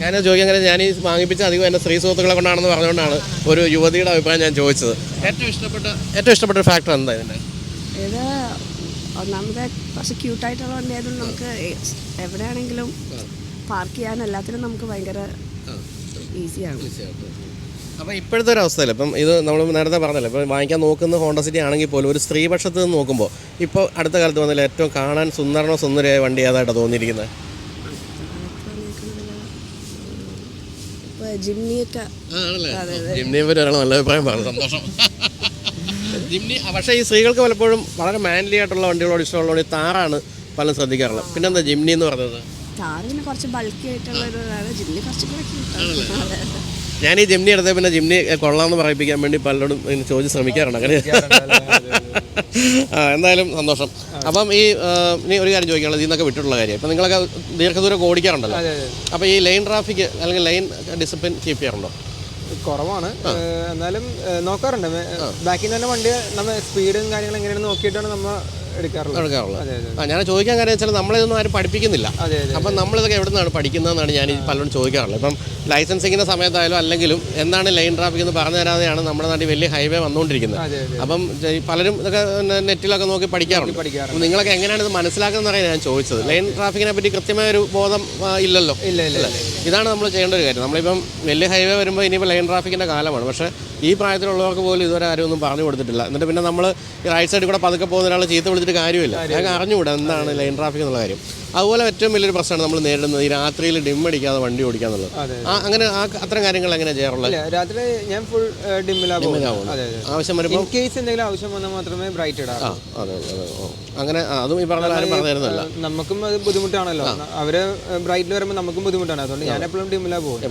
ഞാൻ ചോദിക്കാൻ ഞാൻ ഈ വാങ്ങിപ്പിച്ച അധികം എൻ്റെ സ്ത്രീ സുഹൃത്തുക്കളെ കൊണ്ടാണെന്ന് പറഞ്ഞുകൊണ്ടാണ് ഒരു യുവതിയുടെ അഭിപ്രായം ഞാൻ ചോദിച്ചത്. ഏറ്റവും ഇഷ്ടപ്പെട്ട ഒരു ഫാക്ടർ എന്താ ഇതിൻ്റെ? ഇത് ഒന്നാമത് കുറച്ച് ക്യൂട്ടായിട്ടുള്ള വണ്ടി ആയതുകൊണ്ട് നമുക്ക് എവിടെയാണെങ്കിലും പാർക്ക് ചെയ്യാൻ എല്ലാത്തിനും നമുക്ക് ഭയങ്കര ഈസിയാണ്. അപ്പോൾ ഇപ്പോഴത്തെ ഒരു അവസ്ഥയിൽ ഇപ്പം ഇത് നമ്മൾ നേരത്തെ പറഞ്ഞല്ലോ, ഇപ്പോൾ വാങ്ങിക്കാൻ നോക്കുന്ന ഹോണ്ട സിറ്റി ആണെങ്കിൽ പോലും ഒരു സ്ത്രീപക്ഷത്ത് നിന്ന് നോക്കുമ്പോൾ ഇപ്പോൾ അടുത്ത കാലത്ത് വന്നതിൽ ഏറ്റവും കാണാൻ സുന്ദരമായ വണ്ടി ഏതായിട്ടാണ് തോന്നിയിരിക്കുന്നത്? ജിംനിയെ പറ്റി ഒരാൾ നല്ല അഭിപ്രായം പറഞ്ഞു, സന്തോഷം. ജിംനി പക്ഷേ ഈ സ്ത്രീകൾക്ക് പലപ്പോഴും വളരെ മാൻലി ആയിട്ടുള്ള വണ്ടികളോട് ഇഷ്ടമുള്ളതുകൊണ്ട് താറാണ് പലരും ശ്രദ്ധിക്കാറുള്ളത്. പിന്നെന്താ ജിംനി എന്ന് പറഞ്ഞത്? താറിന് കുറച്ച് ബൾക്കി ആയിട്ടുള്ള ഒരു ജിംനി കുറച്ചുകൂടെ ക്യൂട്ടാണ്. ഞാൻ ഈ ജിംനി എടുത്തത് പിന്നെ ജിംനി കൊള്ളാമെന്ന് പറയിപ്പിക്കാൻ വേണ്ടി പലരോടും ചോദിച്ച് ശ്രമിക്കാറുണ്ട്. അങ്ങനെ എന്തായാലും സന്തോഷം. അപ്പം ഇനി ഒരു കാര്യം ചോദിക്കാനുള്ളത്, ഇതിൽ നിന്നൊക്കെ വിട്ടിട്ടുള്ള കാര്യം, ഇപ്പം നിങ്ങളൊക്കെ ദീർഘദൂരം ഓടിക്കാറുണ്ടല്ലോ. അപ്പോൾ ഈ ലൈൻ ട്രാഫിക് അല്ലെങ്കിൽ ലൈൻ ഡിസിപ്ലിൻ കീപ്പ് ചെയ്യാറുണ്ടോ? കുറവാണ്, എന്നാലും നോക്കാറുണ്ട്. ബാക്കിൽ നിന്ന് തന്നെ വണ്ടി നമ്മൾ സ്പീഡും കാര്യങ്ങളും എങ്ങനെയാണ് നോക്കിയിട്ടാണ് നമ്മൾ എടുക്കാറുള്ളത്. ഞാൻ ചോദിക്കാൻ കാര്യം വെച്ചാൽ നമ്മളിതൊന്നും ആരും പഠിപ്പിക്കുന്നില്ല. അപ്പം നമ്മളിതൊക്കെ എവിടെ നിന്നാണ് പഠിക്കുന്നതെന്നാണ് ഞാൻ ഈ പലരും ചോദിക്കാറുള്ളത്. ഇപ്പം ലൈസൻസിങ്ങിൻ്റെ സമയത്തായാലും അല്ലെങ്കിലും എന്താണ് ലൈൻ ട്രാഫിക് എന്ന് പറഞ്ഞു തരാതെയാണ് നമ്മുടെ നാട്ടിൽ വലിയ ഹൈവേ വന്നുകൊണ്ടിരിക്കുന്നത്. അപ്പം പലരും ഇതൊക്കെ നെറ്റിലൊക്കെ നോക്കി പഠിക്കാറുണ്ട്. അപ്പം നിങ്ങളൊക്കെ എങ്ങനെയാണ് ഇത് മനസ്സിലാക്കുന്നതെന്നറിയാൻ ഞാൻ ചോദിച്ചത്. ലൈൻ ട്രാഫിക്കിനെ പറ്റി കൃത്യമായൊരു ബോധം ഇല്ലല്ലോ. ഇല്ല. ഇതാണ് നമ്മൾ ചെയ്യേണ്ട ഒരു കാര്യം. നമ്മളിപ്പം വലിയ ഹൈവേ വരുമ്പോൾ ഇനിയിപ്പോൾ ലൈൻ ട്രാഫിക്കിൻ്റെ കാലമാണ്. പക്ഷേ ഈ പ്രായത്തിലുള്ളവർക്ക് പോലും ഇതുവരെ ആരും ഒന്നും പറഞ്ഞു കൊടുത്തിട്ടില്ല. എന്നിട്ട് പിന്നെ നമ്മൾ ഈ റൈറ്റ് സൈഡിൽ കൂടെ പതുക്കെ പോകുന്ന ഒരാൾ ചീത്ത വിളിച്ചിട്ട് കാര്യമില്ല. ഞങ്ങൾക്ക് അറിഞ്ഞുകൂടാ എന്താണ് ലൈൻ ട്രാഫിക് എന്നുള്ള കാര്യം. അതുപോലെ ഏറ്റവും വലിയൊരു പ്രശ്നമാണ് നമ്മൾ നേരിടുന്നത് ഈ രാത്രിയിൽ ഡിം അടിക്കാതെ വണ്ടി ഓടിക്കുക എന്നുള്ളത്. അങ്ങനെ അത്തരം കാര്യങ്ങൾ എങ്ങനെയാണ് ചെയ്യാറുള്ളത്? രാത്രി ഞാൻ ഫുൾ ആവശ്യം വരുമ്പോൾ കേസ് എന്തെങ്കിലും ആവശ്യം വന്നാൽ മാത്രമേ ബ്രൈറ്റ് ഇടാം. അങ്ങനെ അതും ഈ പറഞ്ഞ ആരും പറഞ്ഞു തരുന്നില്ല. നമുക്കും അത് ബുദ്ധിമുട്ടാണല്ലോ, അവര് ബ്രൈറ്റിൽ വരുമ്പോൾ നമുക്കും ബുദ്ധിമുട്ടാണ്. അതുകൊണ്ട് ഞാൻ എപ്പോഴും ഡിമ്മിലാ പോകും.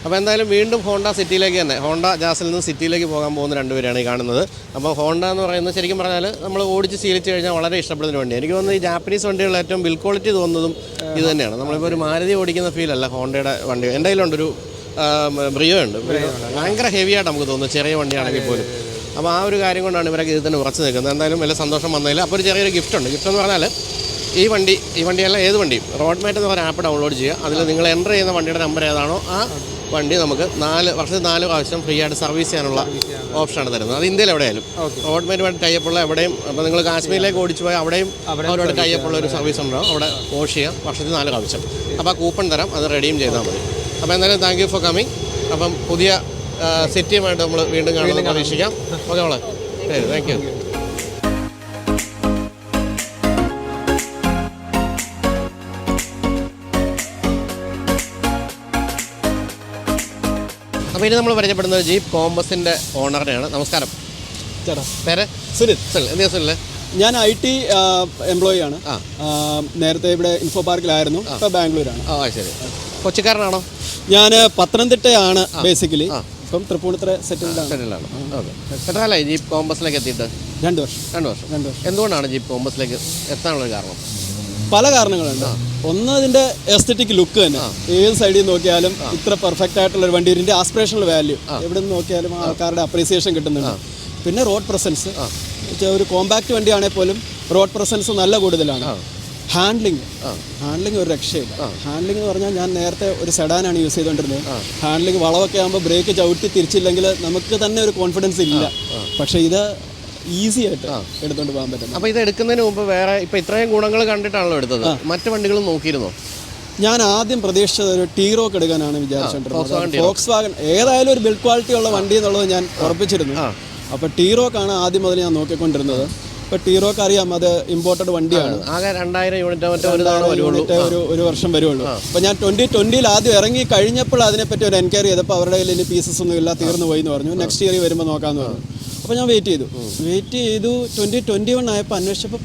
അപ്പോൾ എന്തായാലും വീണ്ടും ഹോണ്ട സിറ്റിയിലേക്ക് തന്നെ, ഹോണ്ട ജാസിൽ നിന്ന് സിറ്റിയിലേക്ക് പോകാൻ പോകുന്ന രണ്ടുപേരാണ് ഈ കാണുന്നത്. അപ്പോൾ ഹോണ്ട എന്ന് പറയുന്നത് ശരിക്കും പറഞ്ഞാൽ നമ്മൾ ഓടിച്ച് ശീലിച്ച് കഴിഞ്ഞാൽ വളരെ ഇഷ്ടപ്പെടുന്ന വണ്ടി. എനിക്ക് തോന്നുന്നത് ഈ ജാപ്പനീസ് വണ്ടികളിൽ ഏറ്റവും ബിൽഡ് ക്വാളിറ്റി തോന്നുന്നതും ഇത് തന്നെയാണ്. നമ്മളിപ്പോൾ ഒരു മാരുതി ഓടിക്കുന്ന ഫീലല്ല ഹോണ്ടയുടെ വണ്ടി. എൻ്റെ കയ്യിലുണ്ടൊരു ബ്രിയോ ഉണ്ട്, ഭയങ്കര ഹെവി ആയിട്ട് നമുക്ക് തോന്നുന്നു ചെറിയ വണ്ടിയാണെങ്കിൽ പോലും. അപ്പോൾ ആ ഒരു കാര്യം കൊണ്ടാണ് ഇവരൊക്കെ ഇത് തന്നെ ഉറച്ചു നിൽക്കുന്നത്. എന്തായാലും വലിയ സന്തോഷം വന്നതിൽ. അപ്പോൾ ഒരു ചെറിയൊരു ഗിഫ്റ്റ് ഉണ്ട്. ഗിഫ്റ്റ് എന്ന് പറഞ്ഞാൽ ഈ വണ്ടിയല്ല ഏത് വണ്ടിയും റോഡ് മേറ്റ് എന്ന് പറഞ്ഞ ആപ്പ് ഡൗൺലോഡ് ചെയ്യുക. അതിൽ നിങ്ങൾ എൻ്റർ ചെയ്യുന്ന വണ്ടിയുടെ നമ്പർ ഏതാണോ ആ വണ്ടി നമുക്ക് 4 പ്രാവശ്യം ഫ്രീ ആയിട്ട് സർവീസ് ചെയ്യാനുള്ള ഓപ്ഷനാണ് തരുന്നത്. അത് ഇന്ത്യയിൽ എവിടെയായാലും റോഡ് മേറ്റുമായിട്ട് ടൈപ്പുള്ള എവിടെയും. അപ്പോൾ നിങ്ങൾ കാശ്മീരിലേക്ക് ഓടിച്ചു പോയാൽ അവിടെയും അവരോട് ടൈപ്പുള്ള ഒരു സർവീസ് ഉണ്ടാവും. അവിടെ വാഷ് ചെയ്യാം വർഷത്തിൽ 4 പ്രാവശ്യം. അപ്പോൾ ആ കൂപ്പൺ തരാം, അത് റെഡീം ചെയ്താൽ മതി. അപ്പോൾ എന്തായാലും താങ്ക് യു ഫോർ കമ്മിങ്. അപ്പം പുതിയ സിറ്റിയുമായിട്ട് നമ്മൾ വീണ്ടും കാണുന്നത് പ്രതീക്ഷിക്കാം. ഓക്കെ മോളെ, ശരി, താങ്ക് യു. അപ്പോൾ ഇനി നമ്മൾ പരിചയപ്പെടുന്നത് ജീപ്പ് കോമ്പസിൻ്റെ ഓണറിനെയാണ്. നമസ്കാരം ചേട്ടാ. പേര്? സുനിൽ. എന്ത് സുനിൽ? ഞാൻ IT എംപ്ലോയി ആണ്. നേരത്തെ ഇവിടെ ഇൻഫോ പാർക്കിലായിരുന്നു, ഇപ്പോൾ ബാംഗ്ലൂരാണ്. ശരി. കൊച്ചിക്കാരനാണോ? ഞാൻ പത്തനംതിട്ടയാണ് ബേസിക്കലി. ഇപ്പം തൃപ്പൂണിത്തുറ സെറ്റിൽഡാണ്. ഓക്കെ. എത്രയായി ജീപ്പ് കോമ്പസിലേക്ക് എത്തിയിട്ട്? 2 വർഷം. 2 വർഷം. എന്തുകൊണ്ടാണ് ജീപ്പ് കോമ്പസിലേക്ക് എത്താനുള്ളൊരു കാരണം? പല കാരണങ്ങളുണ്ട്. ഒന്ന് ഇതിൻ്റെ എസ്തെറ്റിക് ലുക്ക് തന്നെ. ഏത് സൈഡിൽ നോക്കിയാലും ഇത്ര പെർഫെക്റ്റ് ആയിട്ടുള്ള ഒരു വണ്ടി, ഇതിൻ്റെ ആസ്പിറേഷണൽ വാല്യൂ എവിടെ നിന്ന് നോക്കിയാലും ആൾക്കാരുടെ അപ്രീസിയേഷൻ കിട്ടുന്നുണ്ട്. പിന്നെ റോഡ് പ്രസൻസ്, ഒരു കോമ്പാക്ട് വണ്ടിയാണെങ്കിൽ പോലും റോഡ് പ്രസൻസ് നല്ല കൂടുതലാണ്. ഹാൻഡ്ലിങ് ഒരു രക്ഷയില്ല. ഹാൻഡ്ലിംഗ് എന്ന് പറഞ്ഞാൽ ഞാൻ നേരത്തെ ഒരു സെഡാനാണ് യൂസ് ചെയ്തുകൊണ്ടിരുന്നത്. ഹാൻഡ്ലിംഗ് വളവൊക്കെ ആകുമ്പോൾ ബ്രേക്ക് ചവിട്ടി തിരിച്ചില്ലെങ്കിൽ നമുക്ക് തന്നെ ഒരു കോൺഫിഡൻസ് ഇല്ല. പക്ഷേ ഇത് ഈസി ആയിട്ട് എടുത്തുകൊണ്ട് പോകാൻ പറ്റും. അപ്പോൾ ഇത് എടുക്കുന്നതിന് മുമ്പ് വേറെ ഇപ്പോൾ ഇത്രയും ഗുണങ്ങൾ കണ്ടിട്ടാണല്ലോ എടുത്തത്, മറ്റു വണ്ടികളും നോക്കിയിരുന്നോ? ഞാൻ ആദ്യം പ്രതീക്ഷിച്ചത് ഒരു ടീറോക്ക് എടുക്കാനാണ് വിചാരിച്ചിട്ടുള്ളത്. ഫോക്സ്വാഗൺ ഏതായാലും ഒരു ബിൽഡ് ക്വാളിറ്റി ഉള്ള വണ്ടി എന്നുള്ളത് ഞാൻ ഉറപ്പിച്ചിരുന്നു. അപ്പോൾ ടീറോക്കാണ് ആദ്യം മുതൽ ഞാൻ നോക്കിക്കൊണ്ടിരുന്നത്. ഇപ്പോൾ ടീറോക്ക് അറിയാം, അത് ഇമ്പോർട്ടഡ് വണ്ടിയാണ്. ആകെ 2000 യൂണിറ്റ് ഒരു വർഷം വരുള്ളൂ. അപ്പോൾ ഞാൻ 2020 ആദ്യം ഇറങ്ങി കഴിഞ്ഞപ്പോൾ അതിനെപ്പറ്റി ഒരു എൻക്വയറി ചെയ്തപ്പോൾ അവരുടെ കയ്യിൽ ഇനി പീസസ് ഒന്നും ഇല്ല, തീർന്നു പോയി എന്ന് പറഞ്ഞു. നെക്സ്റ്റ് ഇയർ വരുമ്പോൾ നോക്കാമെന്ന് പറഞ്ഞു. അപ്പോൾ അപ്പോൾ ഞാൻ വെയിറ്റ് ചെയ്തു 2021 ആയപ്പോൾ അന്വേഷിച്ചപ്പോൾ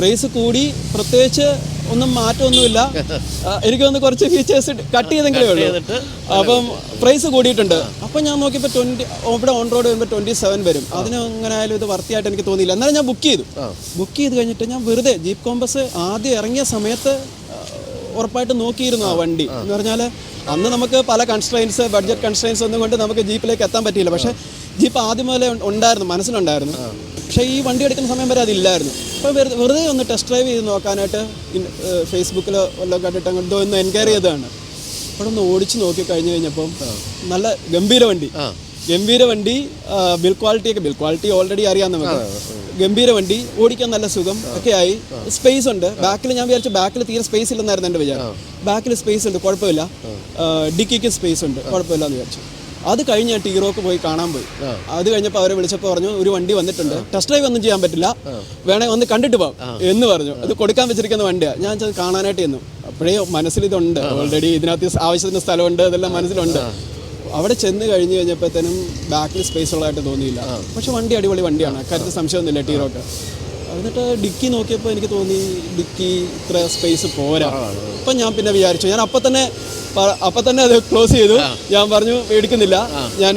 പ്രൈസ് കൂടി പ്രത്യേകിച്ച് ഒന്നും മാറ്റമൊന്നുമില്ല. എനിക്ക് തോന്നുന്നു കുറച്ച് ഫീച്ചേഴ്സ് കട്ട് ചെയ്തെങ്കിലേ ഉള്ളൂ. അപ്പം പ്രൈസ് കൂടിയിട്ടുണ്ട്. അപ്പം ഞാൻ നോക്കിയപ്പോൾ ഇവിടെ ഓൺ റോഡ് വരുമ്പോൾ 27 വരും. അതിന് അങ്ങനെ ആയാലും ഇത് വർത്തിയായിട്ട് എനിക്ക് തോന്നിയില്ല. എന്നാലും ഞാൻ ബുക്ക് ചെയ്ത് കഴിഞ്ഞിട്ട് ഞാൻ വെറുതെ ജീപ്പ് കോമ്പസ് ആദ്യം ഇറങ്ങിയ സമയത്ത് ഉറപ്പായിട്ട് നോക്കിയിരുന്നു ആ വണ്ടി. എന്ന് പറഞ്ഞാൽ അന്ന് നമുക്ക് പല ബഡ്ജറ്റ് കൺസ്ട്രെയിൻസ് ഒന്നും കൊണ്ട് നമുക്ക് ജീപ്പിലേക്ക് എത്താൻ പറ്റിയില്ല. പക്ഷേ ജീപ്പ് ആദ്യം മുതലേ മനസ്സിലുണ്ടായിരുന്നു. പക്ഷേ ഈ വണ്ടി എടുക്കുന്ന സമയം വരെ അതില്ലായിരുന്നു. അപ്പോൾ വെറുതെ ഒന്ന് ടെസ്റ്റ് ഡ്രൈവ് ചെയ്ത് നോക്കാനായിട്ട് ഫേസ്ബുക്കിലോ വല്ലതും കണ്ടിട്ട് അങ്ങോട്ട് ഒന്ന് എൻക്വയറി ചെയ്തതാണ്. അവിടെ ഒന്ന് ഓടിച്ച് നോക്കി കഴിഞ്ഞപ്പം നല്ല ഗംഭീര വണ്ടി, ബിൽഡ് ക്വാളിറ്റി ഓൾറെഡി അറിയാം നമുക്ക്. ഗംഭീര വണ്ടി, ഓടിക്കാൻ നല്ല സുഖം ഒക്കെ ആയി. സ്പേസ് ഉണ്ട് ബാക്കിൽ. ഞാൻ വിചാരിച്ചു ബാക്കിൽ തീരെ സ്പേസ് ഇല്ലെന്നായിരുന്നു എൻ്റെ വിചാരം. ബാക്കിൽ സ്പേസ് ഉണ്ട്, കുഴപ്പമില്ല. ഡിക്കിക്ക് സ്പേസ് ഉണ്ട്, കുഴപ്പമില്ല എന്ന് വിചാരിച്ചു. അത് കഴിഞ്ഞ് ഞാൻ ടീറോക്ക് പോയി കാണാൻ പോയി. അത് കഴിഞ്ഞപ്പോൾ അവരെ വിളിച്ചപ്പോൾ പറഞ്ഞു ഒരു വണ്ടി വന്നിട്ടുണ്ട്, ടെസ്റ്റ് ഡ്രൈവ് ഒന്നും ചെയ്യാൻ പറ്റില്ല, വേണേ ഒന്ന് കണ്ടിട്ട് പോകാം എന്ന് പറഞ്ഞു. അത് കൊടുക്കാൻ വെച്ചിരിക്കുന്ന വണ്ടിയാണ്. ഞാൻ കാണാനായിട്ട് ചെന്നു. അപ്പോഴേ മനസ്സിൽ ഇതുണ്ട്, ഓൾറെഡി ഇതിനകത്ത് ആവശ്യത്തിന് സ്ഥലമുണ്ട്, അതെല്ലാം മനസ്സിലുണ്ട്. അവിടെ ചെന്ന് കഴിഞ്ഞപ്പോഴത്തേനും ബാക്കിൽ സ്പേസ് ഉള്ളതായിട്ട് തോന്നിയില്ല. പക്ഷെ വണ്ടി അടിപൊളി വണ്ടിയാണ്, കാര്യത്തിൽ സംശയമൊന്നുമില്ല. ടീറോക്ക് എന്നിട്ട് ഡിക്കി നോക്കിയപ്പോൾ എനിക്ക് തോന്നി ഡിക്കി ഇത്ര സ്പേസ് പോരാ. അപ്പം ഞാൻ പിന്നെ വിചാരിച്ചു, ഞാൻ അപ്പം തന്നെ അത് ക്ലോസ് ചെയ്തു. ഞാൻ പറഞ്ഞു എടുക്കുന്നില്ല, ഞാൻ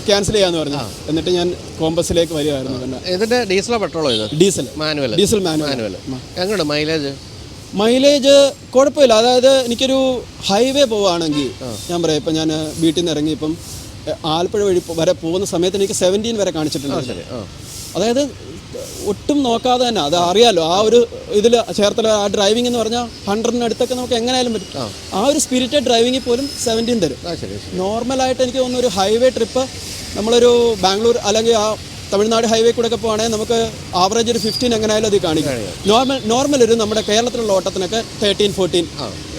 ക്യാൻസൽ ചെയ്യാന്ന് പറഞ്ഞു. എന്നിട്ട് ഞാൻ കോമ്പസിലേക്ക് വരികയായിരുന്നു. പിന്നെ ഇതിന്റെ ഡീസലോ പെട്രോളോ? ഇത് ഡീസൽ മാനുവൽ. എങ്ങനെയുണ്ട് മൈലേജ്? കുഴപ്പമില്ല. അതായത് എനിക്കൊരു ഹൈവേ പോവുകയാണെങ്കിൽ ഞാൻ പറയാം, ഇപ്പം ഞാൻ വീട്ടിൽ നിന്ന് ഇറങ്ങി ഇപ്പം ആലപ്പുഴ വഴി വരെ പോകുന്ന സമയത്ത് എനിക്ക് 17 വരെ കാണിച്ചിട്ടുണ്ട്. അതായത് ഒട്ടും നോക്കാതെ തന്നെ, അത് അറിയാലോ, ആ ഒരു ഇതിൽ ചേർത്തല ആ ഡ്രൈവിംഗ് എന്ന് പറഞ്ഞാൽ 100-ന് അടുത്തൊക്കെ നമുക്ക് എങ്ങനെയായാലും പറ്റും. ആ ഒരു സ്പിരിറ്റഡ് ഡ്രൈവിംഗിൽ പോലും 17 തരും. നോർമലായിട്ട് എനിക്ക് തോന്നുന്നു ഒരു ഹൈവേ ട്രിപ്പ് നമ്മളൊരു ബാംഗ്ലൂർ അല്ലെങ്കിൽ ആ തമിഴ്നാട് ഹൈവേ കൂടെ ഒക്കെ പോകുകയാണെങ്കിൽ നമുക്ക് ആവറേജ് ഒരു 15 എങ്ങനെയായാലും അത് കാണിക്കും. നോർമൽ ഒരു നമ്മുടെ കേരളത്തിലുള്ള ഓട്ടത്തിനൊക്കെ 13-14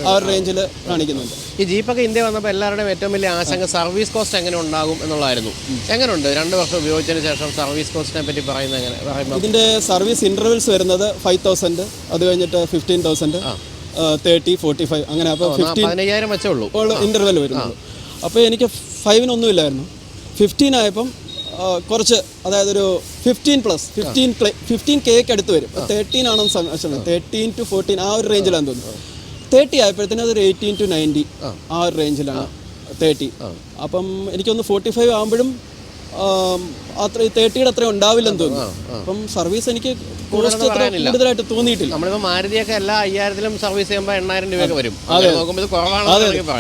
ആ ഒരു റേഞ്ചിൽ കാണിക്കുന്നുണ്ട്. ഈ ജീപ്പൊക്കെ ഇന്ത്യ വന്നപ്പോൾ എല്ലാവരുടെയും ഏറ്റവും വലിയ ആശങ്ക സർവീസ് കോസ്റ്റ് എങ്ങനെ ഉണ്ടാകും എന്നുള്ളതായിരുന്നു. എങ്ങനെയുണ്ട് 2 വർഷം ഉപയോഗിച്ചതിന് ശേഷം സർവീസ് കോസ്റ്റിനെ പറ്റി പറയുമ്പോൾ? ഇതിൻ്റെ സർവീസ് ഇൻ്റർവെൽസ് വരുന്നത് 5,000, അത് കഴിഞ്ഞിട്ട് 15,000, 30, 45 അങ്ങനെ. അപ്പോൾ 15,000 വെച്ചേ ഉള്ളൂ ഇൻ്റർവെൽ വരുന്നത്. അപ്പോൾ എനിക്ക് 5-നൊന്നുമില്ലായിരുന്നു. 15 ആയപ്പം കുറച്ച്, അതായത് ഒരു 15K അടുത്ത് വരും. 13 ആണെന്ന് സംശയം, 13 to 14 ആ ഒരു റേഞ്ചിലാണെന്ന് തോന്നുന്നു. 30 ആയപ്പോഴത്തേനും അതൊരു 18 to 90 ആ ഒരു റേഞ്ചിലാണ് 30. അപ്പം എനിക്കൊന്ന് 45 ആകുമ്പോഴും അത്ര 30-യുടെ അത്ര ഉണ്ടാവില്ലെന്ന് തോന്നുന്നു. അപ്പം സർവീസ് എനിക്ക് കോസ്റ്റ് കൂടുതലായിട്ട് തോന്നിയിട്ടില്ല. നമ്മളിപ്പോൾ മാരുതിയൊക്കെ എല്ലാ 5,000-ലും സർവീസ് ചെയ്യുമ്പോൾ 8,000 രൂപയൊക്കെ വരും.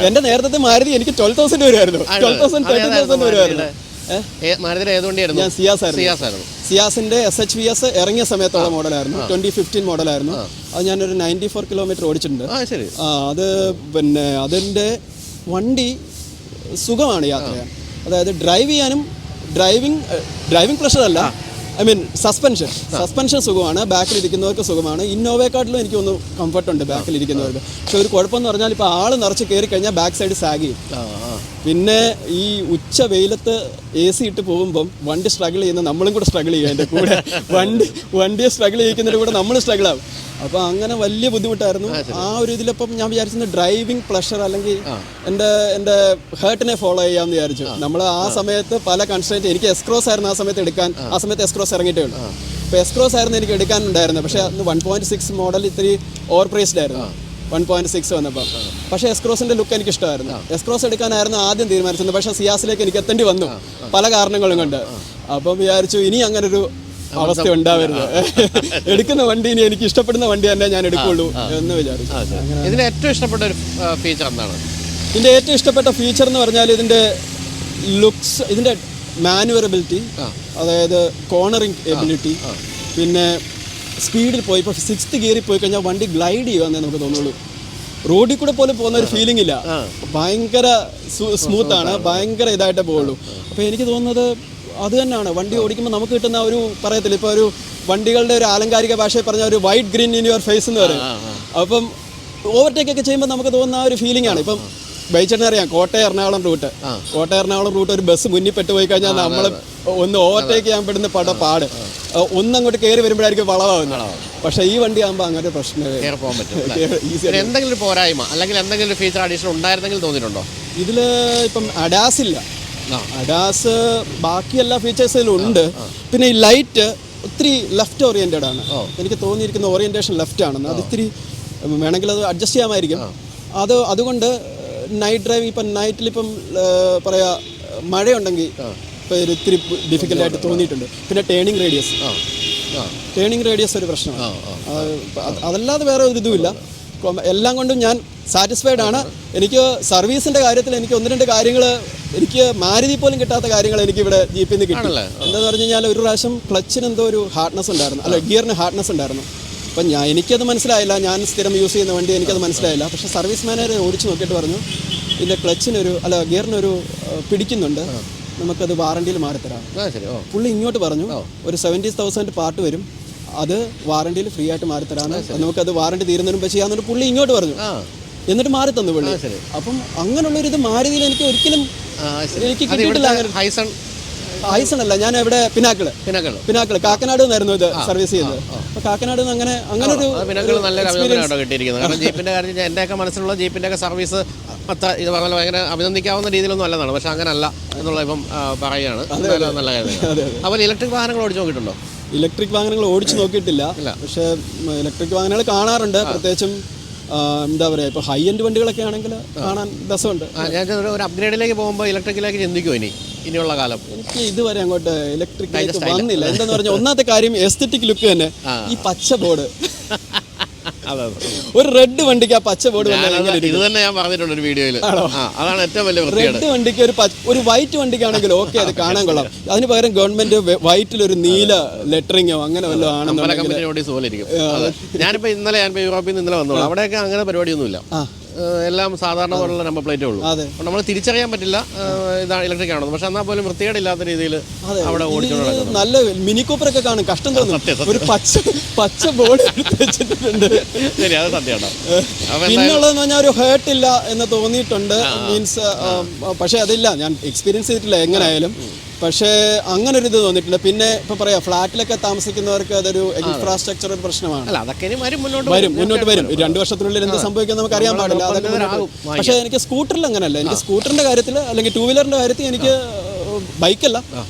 എൻ്റെ നേരത്തെ മാരുതി എനിക്ക് 12,000 വരുമായിരുന്നു. 12,000 13,000 വരുമായിരുന്നു. ഞാൻ സിയാസിന്റെ SHVS ഇറങ്ങിയ സമയത്തുള്ള മോഡലായിരുന്നു. 2015 മോഡലായിരുന്നു. അത് ഞാനൊരു 94 കിലോമീറ്റർ ഓടിച്ചിട്ടുണ്ട്. അത് പിന്നെ അതിൻ്റെ വണ്ടി സുഖമാണ് യാത്ര ചെയ്യാൻ. അതായത് ഡ്രൈവ് ചെയ്യാനും ഡ്രൈവിംഗ് പ്രഷറല്ല, ഐ മീൻ സസ്പെൻഷൻ സുഖമാണ്. ബാക്കിലിരിക്കുന്നവർക്ക് സുഖമാണ്. ഇന്നോവയെക്കാട്ടിലും എനിക്കൊന്ന് കംഫർട്ടുണ്ട് ബാക്കിലിരിക്കുന്നവർക്ക്. പക്ഷെ ഒരു കുഴപ്പമെന്ന് പറഞ്ഞാൽ ഇപ്പോൾ ആൾ നിറച്ച് കയറി കഴിഞ്ഞാൽ ബാക്ക് സൈഡ് സാഗ് ചെയ്യും. പിന്നെ ഈ ഉച്ച വെയിലത്ത് AC ഇട്ട് പോകുമ്പം വണ്ടി സ്ട്രഗിൾ ചെയ്യുന്ന നമ്മളും കൂടെ സ്ട്രഗിൾ ചെയ്യും. എൻ്റെ കൂടെ വണ്ടിയെ സ്ട്രഗിൾ ചെയ്യിക്കുന്നതിൻ്റെ കൂടെ നമ്മൾ സ്ട്രഗിൾ ആവും. അപ്പോൾ അങ്ങനെ വലിയ ബുദ്ധിമുട്ടായിരുന്നു. ആ ഒരു ഇതിലിപ്പം ഞാൻ വിചാരിച്ചത് ഡ്രൈവിംഗ് പ്ലഷർ അല്ലെങ്കിൽ എൻ്റെ ഹേർട്ടിനെ ഫോളോ ചെയ്യാമെന്ന് വിചാരിച്ചു. നമ്മൾ ആ സമയത്ത് പല കൺസ്ട്രെയിൻറ്റ്, എനിക്ക് എസ്ക്രോസ് ആയിരുന്നു ആ സമയത്ത് എടുക്കാൻ. ആ സമയത്ത് എസ്ക്രോസ് ഇറങ്ങിയിട്ടേ ഉള്ളൂ. അപ്പോൾ എസ്ക്രോസ് ആയിരുന്നു എനിക്ക് എടുക്കാനുണ്ടായിരുന്നത്. പക്ഷേ അന്ന് 1.6 മോഡൽ ഇത്തിരി ഓവർ പ്രൈസ്ഡ് ആയിരുന്നു 1.6 വന്നപ്പോൾ. പക്ഷേ എസ്ക്രോസിൻ്റെ ലുക്ക് എനിക്ക് ഇഷ്ടമായിരുന്നു. എസ്ക്രോസ് എടുക്കാനായിരുന്നു ആദ്യം തീരുമാനിച്ചത്. പക്ഷേ സിയാസിലേക്ക് എനിക്ക് എത്തേണ്ടി വന്നു പല കാരണങ്ങളും കൊണ്ട്. അപ്പം വിചാരിച്ചു ഇനി അങ്ങനൊരു അവസ്ഥ ഉണ്ടാവരുത്, എടുക്കുന്ന വണ്ടി ഇനി എനിക്ക് ഇഷ്ടപ്പെടുന്ന വണ്ടി തന്നെ ഞാൻ എടുക്കുള്ളൂ എന്ന് വിചാരിച്ചു. ഇതിന് ഏറ്റവും ഇഷ്ടപ്പെട്ട ഒരു ഫീച്ചർ എന്താണ്? ഇതിൻ്റെ ഏറ്റവും ഇഷ്ടപ്പെട്ട ഫീച്ചർ എന്ന് പറഞ്ഞാൽ ഇതിൻ്റെ ലുക്സ്, ഇതിൻ്റെ മാനുവറബിലിറ്റി, അതായത് കോർണറിങ് എബിലിറ്റി. പിന്നെ സ്പീഡിൽ പോയി ഇപ്പോൾ 6th ഗിയറിൽ പോയി കഴിഞ്ഞാൽ വണ്ടി ഗ്ലൈഡ് ചെയ്യുമെന്നേ നമുക്ക് തോന്നുള്ളൂ. റോഡിൽ കൂടെ പോലും പോകുന്ന ഒരു ഫീലിംഗ് ഇല്ല. ഭയങ്കര സ്മൂത്താണ്, ഭയങ്കര ഇതായിട്ടേ പോവുള്ളൂ. അപ്പോൾ എനിക്ക് തോന്നുന്നത് അത് തന്നെയാണ് വണ്ടി ഓടിക്കുമ്പോൾ നമുക്ക് കിട്ടുന്ന ഒരു പറയത്തില്ല, ഇപ്പോൾ ഒരു വണ്ടികളുടെ ഒരു ആലങ്കാരിക ഭാഷയിൽ പറഞ്ഞ ഒരു white green in your face എന്ന് പറയും. അപ്പം ഓവർടേക്ക് ഒക്കെ ചെയ്യുമ്പോൾ നമുക്ക് തോന്നുന്ന ആ ഒരു ഫീലിംഗ് ആണ്. ഇപ്പം ബൈച്ചേട്ടനെ അറിയാം, കോട്ടയം എറണാകുളം റൂട്ട് ഒരു ബസ് മുന്നിൽ പെട്ടുപോയി കഴിഞ്ഞാൽ നമ്മൾ ഒന്ന് ഓവർടേക്ക് ചെയ്യാൻ പെടുന്ന പാട് ഒന്നങ്ങോട്ട് കയറി വരുമ്പോഴായിരിക്കും വളവാകുന്നത്. പക്ഷേ ഈ വണ്ടി ആകുമ്പോൾ അങ്ങനെ പ്രശ്നമേ. എന്തെങ്കിലും പോരായ്മ അല്ലെങ്കിൽ എന്തെങ്കിലും ഫീച്ചർ അഡീഷണൽ ഉണ്ടായിരുന്നെങ്കിൽ തോന്നിയിട്ടുണ്ടോ? ഇതിൽ ഇപ്പം അഡാസ് ഇല്ല. അഡാസ് ബാക്കി എല്ലാ ഫീച്ചേഴ്സിലും ഉണ്ട്. പിന്നെ ഈ ലൈറ്റ് ഒത്തിരി ലെഫ്റ്റ് ഓറിയൻറ്റഡ് ആണ്. എനിക്ക് തോന്നിയിരിക്കുന്ന ഓറിയൻറ്റേഷൻ ലെഫ്റ്റ് ആണെന്ന്. അത് ഇത്തിരി വേണമെങ്കിൽ അത് അഡ്ജസ്റ്റ് ചെയ്യാമായിരിക്കും. അതുകൊണ്ട് നൈറ്റ് ഡ്രൈവ് ഇപ്പം നൈറ്റിലിപ്പം പറയാ മഴയുണ്ടെങ്കിൽ ഇപ്പോൾ ഒരു ഇത്തിരി ഡിഫിക്കൽട്ടായിട്ട് തോന്നിയിട്ടുണ്ട്. പിന്നെ ടേണിംഗ് റേഡിയസ് ഒരു പ്രശ്നമാണ്. അതല്ലാതെ വേറെ ഒരു ഇതുമില്ല. എല്ലാം കൊണ്ടും ഞാൻ സാറ്റിസ്ഫൈഡ് ആണ്. എനിക്ക് സർവീസിൻ്റെ കാര്യത്തിൽ എനിക്ക് 1-2 കാര്യങ്ങൾ എനിക്ക് മാരുതി പോലും കിട്ടാത്ത കാര്യങ്ങൾ എനിക്ക് ഇവിടെ ജീപ്പിൽ നിന്ന് കിട്ടി. എന്താണെന്ന് പറഞ്ഞു കഴിഞ്ഞാൽ ഒരു പ്രാവശ്യം ക്ലച്ചിന് എന്തോ ഒരു ഹാർഡ്നെസ് ഉണ്ടായിരുന്നു, അല്ല ഗിയറിന് ഹാർഡ്നെസ് ഉണ്ടായിരുന്നു. അപ്പം എനിക്കത് മനസ്സിലായില്ല, ഞാൻ സ്ഥിരം യൂസ് ചെയ്യുന്ന വണ്ടി എനിക്കത് മനസ്സിലായില്ല. പക്ഷേ സർവീസ് മാനേജർ ഓടിച്ച് നോക്കിയിട്ട് പറഞ്ഞു ഇതിൻ്റെ ഗിയറിനൊരു പിടിക്കുന്നുണ്ട്, നമുക്കത് വാറണ്ടിയിൽ മാറിത്തരാം. പുള്ളി ഇങ്ങോട്ട് പറഞ്ഞു ഒരു 70,000 പാർട്ട് വരും, അത് വാറണ്ടിയിൽ ഫ്രീ ആയിട്ട് മാറിത്തരാണ്, നമുക്കത് വാറണ്ടി തീരുന്നതിന് മുമ്പ് ചെയ്യാമെന്നൊരു പുള്ളി ഇങ്ങോട്ട് പറഞ്ഞു. എന്നിട്ട് മാറി തന്നു പുള്ളി. അപ്പം അങ്ങനെയുള്ളൊരു മാരുതിയിൽ എനിക്ക് ഒരിക്കലും എനിക്ക് കിട്ടിയിട്ടില്ല. ഹൈസൺ അല്ല, ഞാൻ ഇവിടെ പിനാക്കിള് കാക്കനാട് നിന്നായിരുന്നു ഇത് സർവീസ് ചെയ്തത്. അപ്പോൾ കാക്കനാട് നിന്ന് അങ്ങനെ ഒരു കിട്ടിയിരിക്കുന്നത്. കാരണം ജീപ്പിന്റെ കാര്യത്തിൽ എന്റെയൊക്കെ മനസ്സിലുള്ള ജീപ്പിന്റെ സർവീസ് അത്ര ഇത് പറഞ്ഞാൽ ഭയങ്കര അഭിനന്ദിക്കാവുന്ന രീതിയിലൊന്നും അല്ലെന്നാണ്. പക്ഷെ അങ്ങനല്ല എന്നുള്ള ഇപ്പം പറയുകയാണ്. നല്ല കാര്യം. അതുപോലെ ഇലക്ട്രിക് വാഹനങ്ങൾ ഓടിച്ചു നോക്കിയിട്ടുണ്ടോ? ഇലക്ട്രിക് വാഹനങ്ങൾ ഓടിച്ചു നോക്കിയിട്ടില്ല. പക്ഷേ ഇലക്ട്രിക് വാഹനങ്ങൾ കാണാറുണ്ട്. പ്രത്യേകിച്ചും എന്താ പറയുക, ഇപ്പോൾ ഹൈ എൻഡ് വണ്ടികളൊക്കെ ആണെങ്കിൽ കാണാൻ രസമുണ്ട്. ഞാൻ ഒരു അപ്ഗ്രേഡിലേക്ക് പോകുമ്പോൾ ഇലക്ട്രിക്കിലേക്ക് ചിന്തിക്കുമോ ഇനിയുള്ള കാലം? എനിക്ക് ഇതുവരെ അങ്ങോട്ട് ഇലക്ട്രിക് വന്നില്ല. എന്താന്ന് പറഞ്ഞാൽ ഒന്നാമത്തെ കാര്യം എസ്തെറ്റിക് ലുക്ക് തന്നെ. ഈ പച്ച ബോർഡ്, ഒരു റെഡ് വണ്ടിക്ക് ആ പച്ച ബോർഡ് ഇത് തന്നെ ഞാൻ പറഞ്ഞിട്ടുണ്ട് ഒരു വീഡിയോയിൽ. അതാണ് ഏറ്റവും വലിയ റെഡ് വണ്ടിക്ക് ഒരു വൈറ്റ് വണ്ടിക്കാണെങ്കിൽ ഓക്കെ, അത് കാണാൻ കൊള്ളാം. അതിന് പകരം ഗവൺമെന്റ് വൈറ്റിൽ ഒരു നീല ലെറ്ററിങ്ങോ അങ്ങനെ വല്ലതും ആണെന്നുണ്ടെങ്കിൽ ഞാനിപ്പോ യൂറോപ്പിൽ നിന്ന് ഇന്നലെ വന്നോളൂ. അവിടെയൊക്കെ അങ്ങനെ പരിപാടിയൊന്നുമില്ല. എല്ലാം സാധാരണ പോലുള്ള നമ്പർ പ്ലേറ്റേ ഉള്ളൂ. നമ്മൾ തിരിച്ചറിയാൻ പറ്റില്ല ഇതാണ് ഇലക്ട്രിക് ആണോ. പക്ഷെ എന്നാൽ പോലും വൃത്തികേടില്ലാത്ത രീതിയിൽ അവിടെ ഓടിച്ചുകൊണ്ട് നല്ല മിനി കൂപ്പറൊക്കെ കാണും. കഷ്ടം തോന്നും. ഒരു പച്ച ബോർഡ് വെച്ചിട്ടുണ്ട്. ശരി, അത് സത്യമാണോ? പിന്നുള്ളതെന്ന് പറഞ്ഞാൽ ഒരു ഹേർട്ട് ഇല്ല എന്ന് തോന്നിയിട്ടുണ്ട്. മീൻസ് പക്ഷെ അതില്ല, ഞാൻ എക്സ്പീരിയൻസ് ചെയ്തിട്ടില്ല എങ്ങനെയായാലും. പക്ഷേ അങ്ങനെ ഒരു ഇത് തോന്നിയിട്ടില്ല. പിന്നെ ഇപ്പൊ പറയാം, ഫ്ലാറ്റിലൊക്കെ താമസിക്കുന്നവർക്ക് അതൊരു ഇൻഫ്രാസ്ട്രക്ചർ ഒരു പ്രശ്നമാണ്. മുന്നോട്ട് വരും. 2 വർഷത്തിനുള്ളിൽ എന്ത് സംഭവിക്കാൻ നമുക്ക് അറിയാൻ പാടില്ല. പക്ഷേ എനിക്ക് സ്കൂട്ടറിൽ അങ്ങനെയല്ല. എനിക്ക് സ്കൂട്ടറിന്റെ കാര്യത്തിൽ അല്ലെങ്കിൽ 2 വീലറിന്റെ കാര്യത്തിൽ എനിക്ക് ബൈക്കല്ല,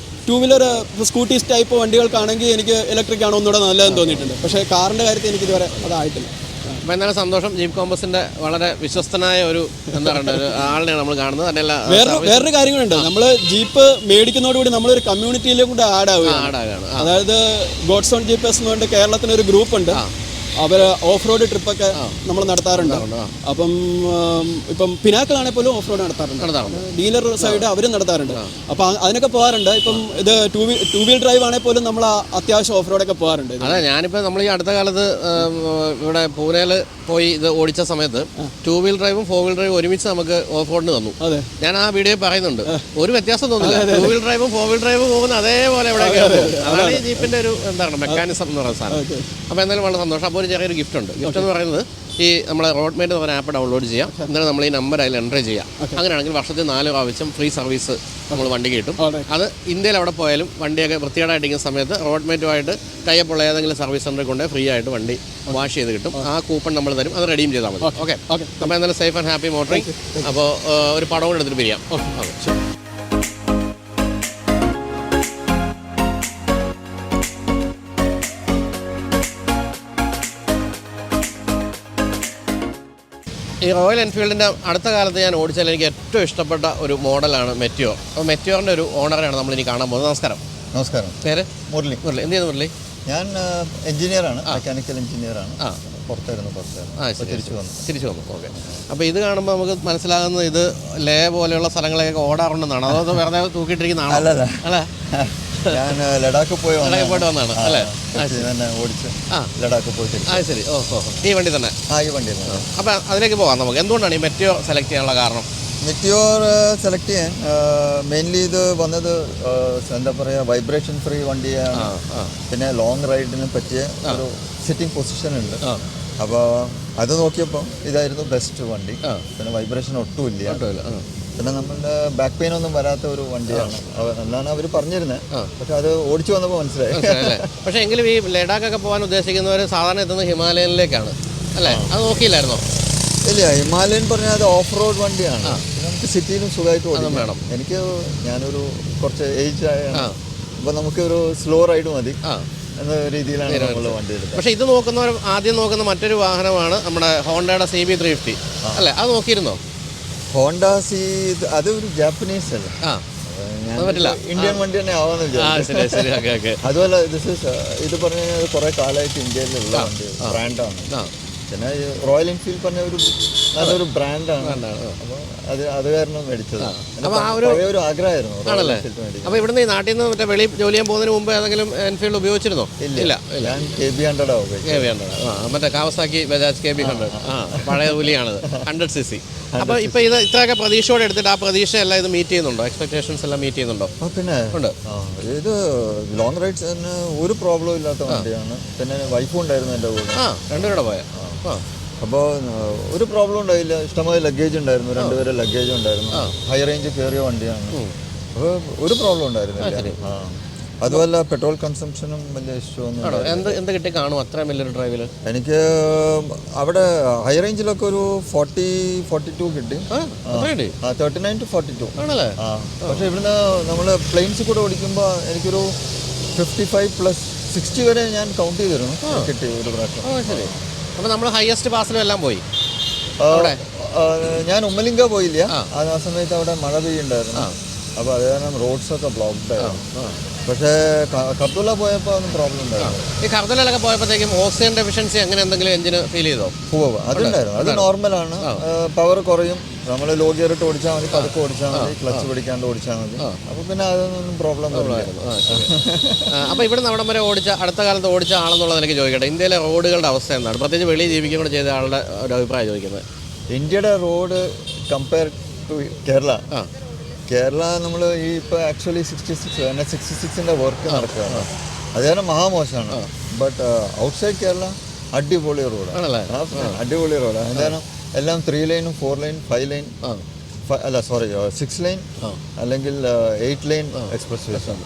2 വീലർ സ്കൂട്ടി ടൈപ്പ് വണ്ടികൾക്കാണെങ്കിൽ എനിക്ക് ഇലക്ട്രിക് ആണ് ഒന്നുകൂടെ നല്ലതെന്ന് തോന്നിയിട്ടുണ്ട്. പക്ഷേ കാറിന്റെ കാര്യത്തിൽ എനിക്ക് ഇതുവരെ അതായിട്ടില്ല. അപ്പോൾ എന്നാലും സന്തോഷം. ജീപ്പ് കോമ്പസിന്റെ വളരെ വിശ്വസ്തനായ ഒരു എന്താ പറയുക ഒരു ആളിനെയാണ് നമ്മൾ കാണുന്നത്. തന്നെയല്ല വേറൊരു കാര്യങ്ങളുണ്ട്. നമ്മൾ ജീപ്പ് മേടിക്കുന്നതോടുകൂടി നമ്മളൊരു കമ്മ്യൂണിറ്റിയിലേക്ക് കൂടെ ആഡ് ആവുകയാണ്. അതായത് ഗോഡ്സ് ഓൺ ജീപ്പേഴ്സ് എന്ന് പറഞ്ഞിട്ട് കേരളത്തിനൊരു ഗ്രൂപ്പ് ഉണ്ട്. അവർ ഓഫ് റോഡ് ട്രിപ്പൊക്കെ നമ്മൾ നടത്താറുണ്ട്. അപ്പം ഇപ്പം പിനാക്കിളാണെങ്കിൽ പോലും ഓഫ് റോഡ് നടത്താറുണ്ട്. ഡീലർ സൈഡ് അവരും നടത്താറുണ്ട്. അപ്പം അതിനൊക്കെ പോകാറുണ്ട്. ഇപ്പം ഇത് ടൂ വീൽ ഡ്രൈവ് ആണെങ്കിൽ പോലും നമ്മൾ അത്യാവശ്യം ഓഫ് റോഡൊക്കെ പോകാറുണ്ട്. അതെ, ഞാനിപ്പോൾ നമ്മൾ ഈ അടുത്ത കാലത്ത് ഇവിടെ പൂനെയിൽ പോയി ഇത് ഓടിച്ച സമയത്ത് 2 വീൽ ഡ്രൈവും 4 വീൽ ഡ്രൈവും ഒരുമിച്ച് നമുക്ക് ഓഫ് റോഡിന് തന്നു. ഞാൻ ആ വീഡിയോ പറയുന്നുണ്ട്, ഒരു വ്യത്യാസം തോന്നില്ല. 2 വീൽ ഡ്രൈവും 4 വീൽ ഡ്രൈവും പോകുന്ന അതേപോലെ ഇവിടെ. അതാണ് ഈ ജീപ്പിന്റെ ഒരു എന്താണ് മെക്കാനിസം എന്ന് പറയുന്ന സാധനം. അപ്പോൾ എന്തായാലും വളരെ സന്തോഷം. അപ്പോൾ ഒരു ചെറിയൊരു ഗിഫ്റ്റ് ഉണ്ട്. ഗിഫ്റ്റ് എന്ന് പറയുന്നത് ഈ നമ്മളെ റോഡ്മേറ്റ് എന്ന് പറഞ്ഞ ആപ്പ് ഡൗൺലോഡ് ചെയ്യാം. എന്നിട്ട് നമ്മൾ ഈ നമ്പർ അതിൽ എൻ്റർ ചെയ്യാം. അങ്ങനെയാണെങ്കിൽ വർഷത്തിൽ 4 പ്രാവശ്യം ഫ്രീ സർവീസ് നമ്മൾ വണ്ടിക്ക് കിട്ടും. അത് ഇന്ത്യയിൽ അവിടെ പോയാലും വണ്ടിയൊക്കെ വൃത്തികേടായിട്ടിരിക്കുന്ന സമയത്ത് റോഡ്മേറ്റുമായിട്ട് ടൈപ്പ് ഉള്ള ഏതെങ്കിലും സർവീസ് സെൻ്ററിൽ കൊണ്ട് ഫ്രീ ആയിട്ട് വണ്ടി വാഷ് ചെയ്ത് കിട്ടും. ആ കൂപ്പൺ നമ്മൾ തരും, അത് റെഡീം ചെയ്താൽ മതി. ഓക്കെ, അപ്പോൾ എന്തായാലും സേഫ് ആൻഡ് ഹാപ്പി മോട്ടറിങ്. അപ്പോൾ ഒരു പടം കൂടെ എടുത്തിട്ട് പിരിയാം. ഓക്കെ, ശരി. ഈ റോയൽ എൻഫീൽഡിൻ്റെ അടുത്ത കാലത്ത് ഞാൻ ഓടിച്ചാൽ എനിക്ക് ഏറ്റവും ഇഷ്ടപ്പെട്ട ഒരു മോഡലാണ് മെറ്റിയോർ. അപ്പോൾ മെറ്റിയോറിൻ്റെ ഒരു ഓണറാണ് നമ്മളിനി കാണാൻ പോകുന്നത്. നമസ്കാരം. പേര്? മുരളി. എന്ത് ചെയ്യുന്നു മുരളി? ഞാൻ എഞ്ചിനീയറാണ്, മെക്കാനിക്കൽ എഞ്ചിനീയറാണ്. പുറത്തായിരുന്നു. തിരിച്ചു വന്നു. ഓക്കെ. അപ്പോൾ ഇത് കാണുമ്പോൾ നമുക്ക് മനസ്സിലാകുന്നത് ഇത് ലേ പോലെയുള്ള സ്ഥലങ്ങളെയൊക്കെ ഓടാറുണ്ടെന്നാണ്. അതോ വെറുതെ തൂക്കിയിട്ടിരിക്കുന്നതാണോ? അല്ല, ഞാൻ ലഡാക്ക് വന്നതാണ് അല്ലേ? ഓടിച്ച് ലഡാക്ക് പോയിട്ട്. ശരി. ഓഹോ, ഈ വണ്ടി തന്നെ? ഈ വണ്ടി. അപ്പോൾ അതിലേക്ക് പോകാം നമുക്ക്. എന്തുകൊണ്ടാണ് ഈ മെറ്റിയോർ സെലക്ട് ചെയ്യാനുള്ള കാരണം? മെറ്റിയോർ സെലക്ട് ചെയ്യാൻ മെയിൻലി ഇത് വന്നത് എന്താ പറയുക, വൈബ്രേഷൻ ഫ്രീ വണ്ടിയാണ്. പിന്നെ ലോങ് റൈഡിന് പറ്റിയ ഒരു സിറ്റിംഗ് പൊസിഷൻ ഉണ്ട്. അപ്പോൾ അത് നോക്കിയപ്പോൾ ഇതായിരുന്നു ബെസ്റ്റ് വണ്ടി. പിന്നെ വൈബ്രേഷൻ ഒട്ടുമില്ല. പിന്നെ നമ്മളുടെ ബാക്ക് പെയിൻ ഒന്നും വരാത്ത ഒരു വണ്ടിയാണ് എന്നാണ് അവർ പറഞ്ഞിരുന്നത്. പക്ഷെ അത് ഓടിച്ചു വന്നപ്പോൾ മനസ്സിലായി. പക്ഷേ എങ്കിലും ഈ ലഡാക്കൊക്കെ പോകാൻ ഉദ്ദേശിക്കുന്നവർ സാധാരണ എത്തുന്നത് ഹിമാലയനിലേക്കാണ് അല്ലേ? അത് നോക്കിയില്ലായിരുന്നോ? ഇല്ല, ഹിമാലയൻ പറഞ്ഞാൽ അത് ഓഫ് റോഡ് വണ്ടിയാണ്. പിന്നെ നമുക്ക് സിറ്റിയിലും സുഖമായിട്ട് ഓടിക്കാം. വേണം എനിക്ക് ഞാനൊരു കുറച്ച് ഏജ് ആയ അപ്പോൾ നമുക്കൊരു സ്ലോ റൈഡ് മതി എന്ന രീതിയിലാണ് നമ്മൾ വണ്ടി എടുത്തത്. പക്ഷേ ഇത് നോക്കുന്നവർ ആദ്യം നോക്കുന്ന മറ്റൊരു വാഹനമാണ് നമ്മുടെ ഹോണ്ടയുടെ CB350 അല്ലേ? അത് നോക്കിയിരുന്നോ? ഹോണ്ട സി അത് ഒരു ജാപ്പനീസ് അല്ലേ, ഇന്ത്യൻ വണ്ടി തന്നെ ആവാന്ന് വിചാരിച്ചു. അതുപോലെ ഇത് പറഞ്ഞു കഴിഞ്ഞാൽ കുറെ കാലമായിട്ട് ഇന്ത്യയിലുള്ള വണ്ടി ബ്രാൻഡാണ്. പിന്നെ റോയൽ എൻഫീൽഡ് പറഞ്ഞ നല്ലൊരു ബ്രാൻഡാണ്. അപ്പോൾ അത് കാരണം മേടിച്ചത്. ഒരു ആഗ്രഹമായിരുന്നു. അപ്പോൾ ഇവിടുന്ന് ഈ നാട്ടിൽ നിന്ന് മറ്റേ വെളി ജോലി ചെയ്യാൻ പോകുന്നതിന് മുമ്പ് ഏതെങ്കിലും എൻഫീൽഡ് ഉപയോഗിച്ചിരുന്നോ? ഇല്ല. ഞാൻ KB100 മറ്റേ കാവസാക്കി ബജാജ് KB100 പഴയ കൂലിയാണത് 100cc. അപ്പോൾ ഇപ്പോൾ ഇത് ഇത്രയൊക്കെ പ്രതീക്ഷയോടെ എടുത്തിട്ട് ആ പ്രതീക്ഷയെല്ലാം ഇത് മീറ്റ് ചെയ്യുന്നുണ്ടോ? എക്സ്പെക്ടേഷൻസ് എല്ലാം മീറ്റ് ചെയ്യുന്നുണ്ടോ? പിന്നെ ഉണ്ട്. ഇത് ലോങ് റൈഡ്സിന് ഒരു പ്രോബ്ലം ഇല്ലാത്ത വണ്ടിയാണ്. പിന്നെ വൈഫും ഉണ്ടായിരുന്നു എൻ്റെ കൂടെ. രണ്ടുപേരുടെ പോയാൽ അപ്പോൾ ഒരു പ്രോബ്ലം ഉണ്ടായില്ല. ഇഷ്ടമായ ലഗേജ് ഉണ്ടായിരുന്നു, രണ്ടുപേരെ ലഗേജ് ഉണ്ടായിരുന്നു. ഹൈ റേഞ്ച് കയറിയ വണ്ടിയാണ്. അപ്പോൾ ഒരു പ്രോബ്ലം ഉണ്ടായിരുന്നില്ല. അതുമല്ല പെട്രോൾ കൺസംഷനും വലിയ ഇഷ്യൂ ഒന്നും. എന്ത് കിട്ടി കാണും അത്രയും വലിയൊരു ഡ്രൈവിൽ? എനിക്ക് അവിടെ ഹൈ റേഞ്ചിലൊക്കെ ഒരു 40-42 കിട്ടി. 39 to 42 ആണല്ലേ? പക്ഷേ ഇവിടുന്ന് നമ്മൾ പ്ലെയിൻസ് കൂടെ ഓടിക്കുമ്പോൾ എനിക്കൊരു 55+60 വരെ ഞാൻ കൗണ്ട് ചെയ്തിരുന്നു കിട്ടി ഒരു പ്രാവശ്യം. ശരി. അപ്പോൾ നമ്മൾ ഹയസ്റ്റ് പാസിലും എല്ലാം പോയി. ഞാൻ ഉമ്മലിംഗ പോയില്ല. ആ സമയത്ത് അവിടെ മഴ പെയ്യുണ്ടായിരുന്നു. അപ്പോൾ അത് കാരണം റോഡ്സൊക്കെ ബ്ലോക്ക്ഡ് ആയിരുന്നു. പക്ഷേ കർദുല പോയപ്പോൾ ഒന്നും പ്രോബ്ലം ഉണ്ടായിരുന്നു. ഈ കർദുലൊക്കെ പോയപ്പോഴത്തേക്കും ഓക്സിജൻ ഡെഫിഷ്യൻസി അങ്ങനെ എന്തെങ്കിലും എഞ്ചിന് ഫീൽ ചെയ്തോ? അതുണ്ടായിരുന്നു. അത് നോർമലാണ്. പവർ കുറയും. നമ്മൾ ലോ ഗിയർ ഇട്ട് ഓടിച്ചാൽ മതി, പതുക്കെ ഓടിച്ചാൽ മതി, ക്ലച്ച് പിടിക്കാണ്ട് ഓടിച്ചാൽ മതി. അപ്പോൾ പിന്നെ അതൊന്നും പ്രോബ്ലം വരില്ലായിരുന്നു. അപ്പോൾ ഇവിടെ നിന്ന് അവിടം വരെ അടുത്ത കാലത്ത് ഓടിച്ച ആളെന്നുള്ള നിലയ്ക്ക് ചോദിക്കട്ടെ, ഇന്ത്യയിലെ റോഡുകളുടെ അവസ്ഥ എന്താണ്? പ്രത്യേകിച്ച് വെളിയിൽ ജീവിക്കും കൂടെ ചെയ്ത ആളുടെ ഒരു അഭിപ്രായം ചോദിക്കുന്നത്. ഇന്ത്യയുടെ റോഡ് കമ്പയർ ടു കേരള നമ്മൾ ഈ ഇപ്പോൾ ആക്ച്വലി 66 വർക്ക് നടക്കുകയാണ്. അത് കാരണം മഹാമോശമാണ്. ബട്ട് ഔട്ട്സൈഡ് കേരള അടിപൊളി റോഡാണ്. അടിപൊളി റോഡാണ്. കാരണം എല്ലാം 3 ലൈനും 4 ലൈൻ 5 ലൈൻ 6 ലൈൻ അല്ലെങ്കിൽ 8 ലൈൻ എക്സ്പ്രസ് വേസ്.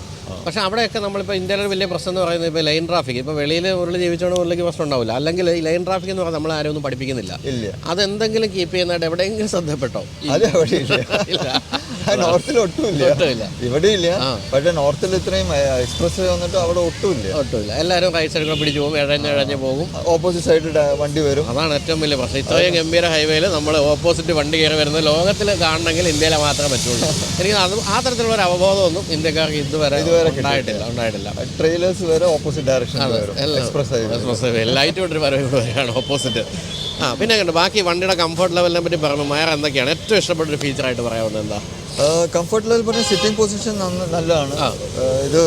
പക്ഷേ അവിടെയൊക്കെ നമ്മളിപ്പോൾ ഇന്ത്യയിലെ വലിയ പ്രശ്നം എന്ന് പറയുന്നത് ഇപ്പോൾ ലൈൻ ട്രാഫിക്. ഇപ്പോൾ വെളിയിൽ ഉരുളി ജീവിച്ചോണ്ട് ഉരുളിക്ക് പ്രശ്നം ഉണ്ടാവില്ല. അല്ലെങ്കിൽ ഈ ലൈൻ ട്രാഫിക് എന്ന് പറഞ്ഞാൽ നമ്മൾ ആരും ഒന്നും പഠിപ്പിക്കുന്നില്ല. അതെന്തെങ്കിലും കീപ്പ് ചെയ്യുന്നതായിട്ട് എവിടെയെങ്കിലും ശ്രദ്ധപ്പെട്ടോ? നോർത്തിൽ ഒട്ടുമില്ല, ഇവിടെ ഇല്ല. പക്ഷേ നോർത്തിൽ ഇത്രയും എക്സ്പ്രസ് വന്നിട്ട് അവിടെ ഒട്ടുമില്ല. എല്ലാവരും റൈറ്റ് സൈഡിൽ പിടിച്ചു പോകും, ഇഴഞ്ഞ് പോകും. ഓപ്പോസിറ്റ് സൈഡിൽ വണ്ടി വരും. അതാണ് ഏറ്റവും വലിയ പ്രശ്നം. ഇത്രയും ഗംഭീര ഹൈവേയിൽ നമ്മൾ ഓപ്പോസിറ്റ് വണ്ടി കയറി വരുന്നത് ലോകത്തിൽ കാണണമെങ്കിൽ ഇന്ത്യയിലെ മാത്രമേ പറ്റുള്ളൂ. എനിക്ക് ആ തരത്തിലുള്ള ഒരു അവബോധമൊന്നും ഇന്ത്യക്കാർക്ക് ഇതുവരെ ഉണ്ടായിട്ടില്ല. ട്രെയിലേഴ്സ് വരെ opposite direction express highway light കൊണ്ടൊരു വരവാണ് ഓപ്പോസിറ്റ്. പിന്നെ കണ്ടു ബാക്കി വണ്ടിയുടെ കംഫർട്ട് ലെവലിനെ പറ്റി പറഞ്ഞു. വേറെ എന്തൊക്കെയാണ് ഏറ്റവും ഇഷ്ടപ്പെട്ടൊരു ഫീച്ചറായിട്ട് പറയാവുന്നത്? എന്താ കംഫർട്ട് ലെവൽ പറഞ്ഞാൽ സിറ്റിംഗ് പൊസിഷൻ നല്ലതാണ്. ഇത്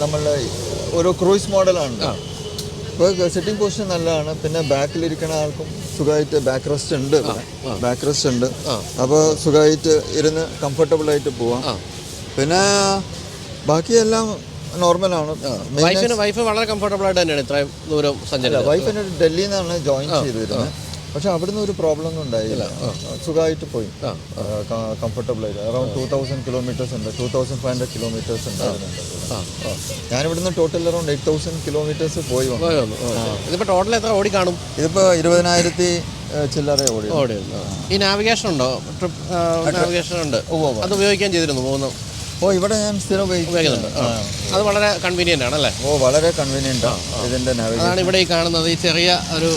നമ്മളുടെ ഒരു ക്രൂയിസ് മോഡലാണ്. ഇപ്പോൾ സിറ്റിംഗ് പൊസിഷൻ നല്ലതാണ്. പിന്നെ ബാക്കിലിരിക്കുന്ന ആൾക്കും സുഖമായിട്ട് ബാക്ക് റെസ്റ്റ് ഉണ്ട്. അപ്പോൾ സുഖമായിട്ട് ഇരുന്ന് കംഫർട്ടബിളായിട്ട് പോവാം. പിന്നെ ബാക്കിയെല്ലാം നോർമലാണ്. വൈഫ് വളരെ കംഫർട്ടബിൾ ആയിട്ട് തന്നെയാണ് ഇത്രയും ദൂരം സഞ്ചരിച്ചത്. വൈഫിന് ഡൽഹിയിൽ നിന്നാണ് ജോയിൻ ചെയ്തിരുന്നത്. പക്ഷെ അവിടുന്ന് ഒരു പ്രോബ്ലം ഒന്നും ഉണ്ടായില്ല. സുഖമായിട്ട് പോയി കംഫർട്ടബിൾ ആയിട്ട്. അറൗണ്ട് 2000 കിലോമീറ്റേഴ്സ് ഉണ്ട്, 2500 കിലോമീറ്റേഴ്സ് ഉണ്ടായിരുന്നുണ്ട്. ഞാനിവിടുന്ന് ടോട്ടൽ അറൗണ്ട് 8000 കിലോമീറ്റേഴ്സ് പോയി വന്നു. ഇതിപ്പോൾ ടോട്ടൽ എത്ര ഓടി കാണും? ഇതിപ്പോൾ 20,000 ചില്ലറ ഓടി. ഈ നാവിഗേഷൻ ഉണ്ടോ? ട്രിപ്പ് നാവിഗേഷൻ ഉണ്ട്. അത് ഉപയോഗിക്കാൻ ചെയ്തിരുന്നു പോകുന്നു. ഇവിടെ ഞാൻ സ്ഥിരം ഉപയോഗിക്കുന്നുണ്ട്. അത് വളരെ കൺവീനിയൻ്റ് ആണല്ലേ? വളരെ കൺവീനിയൻ്റ് ആണ് ഇതിൻ്റെ നാവിഗേഷൻ. അതാണ് ഇവിടെ ഈ കാണുന്നത്. ഈ ചെറിയ ഒരു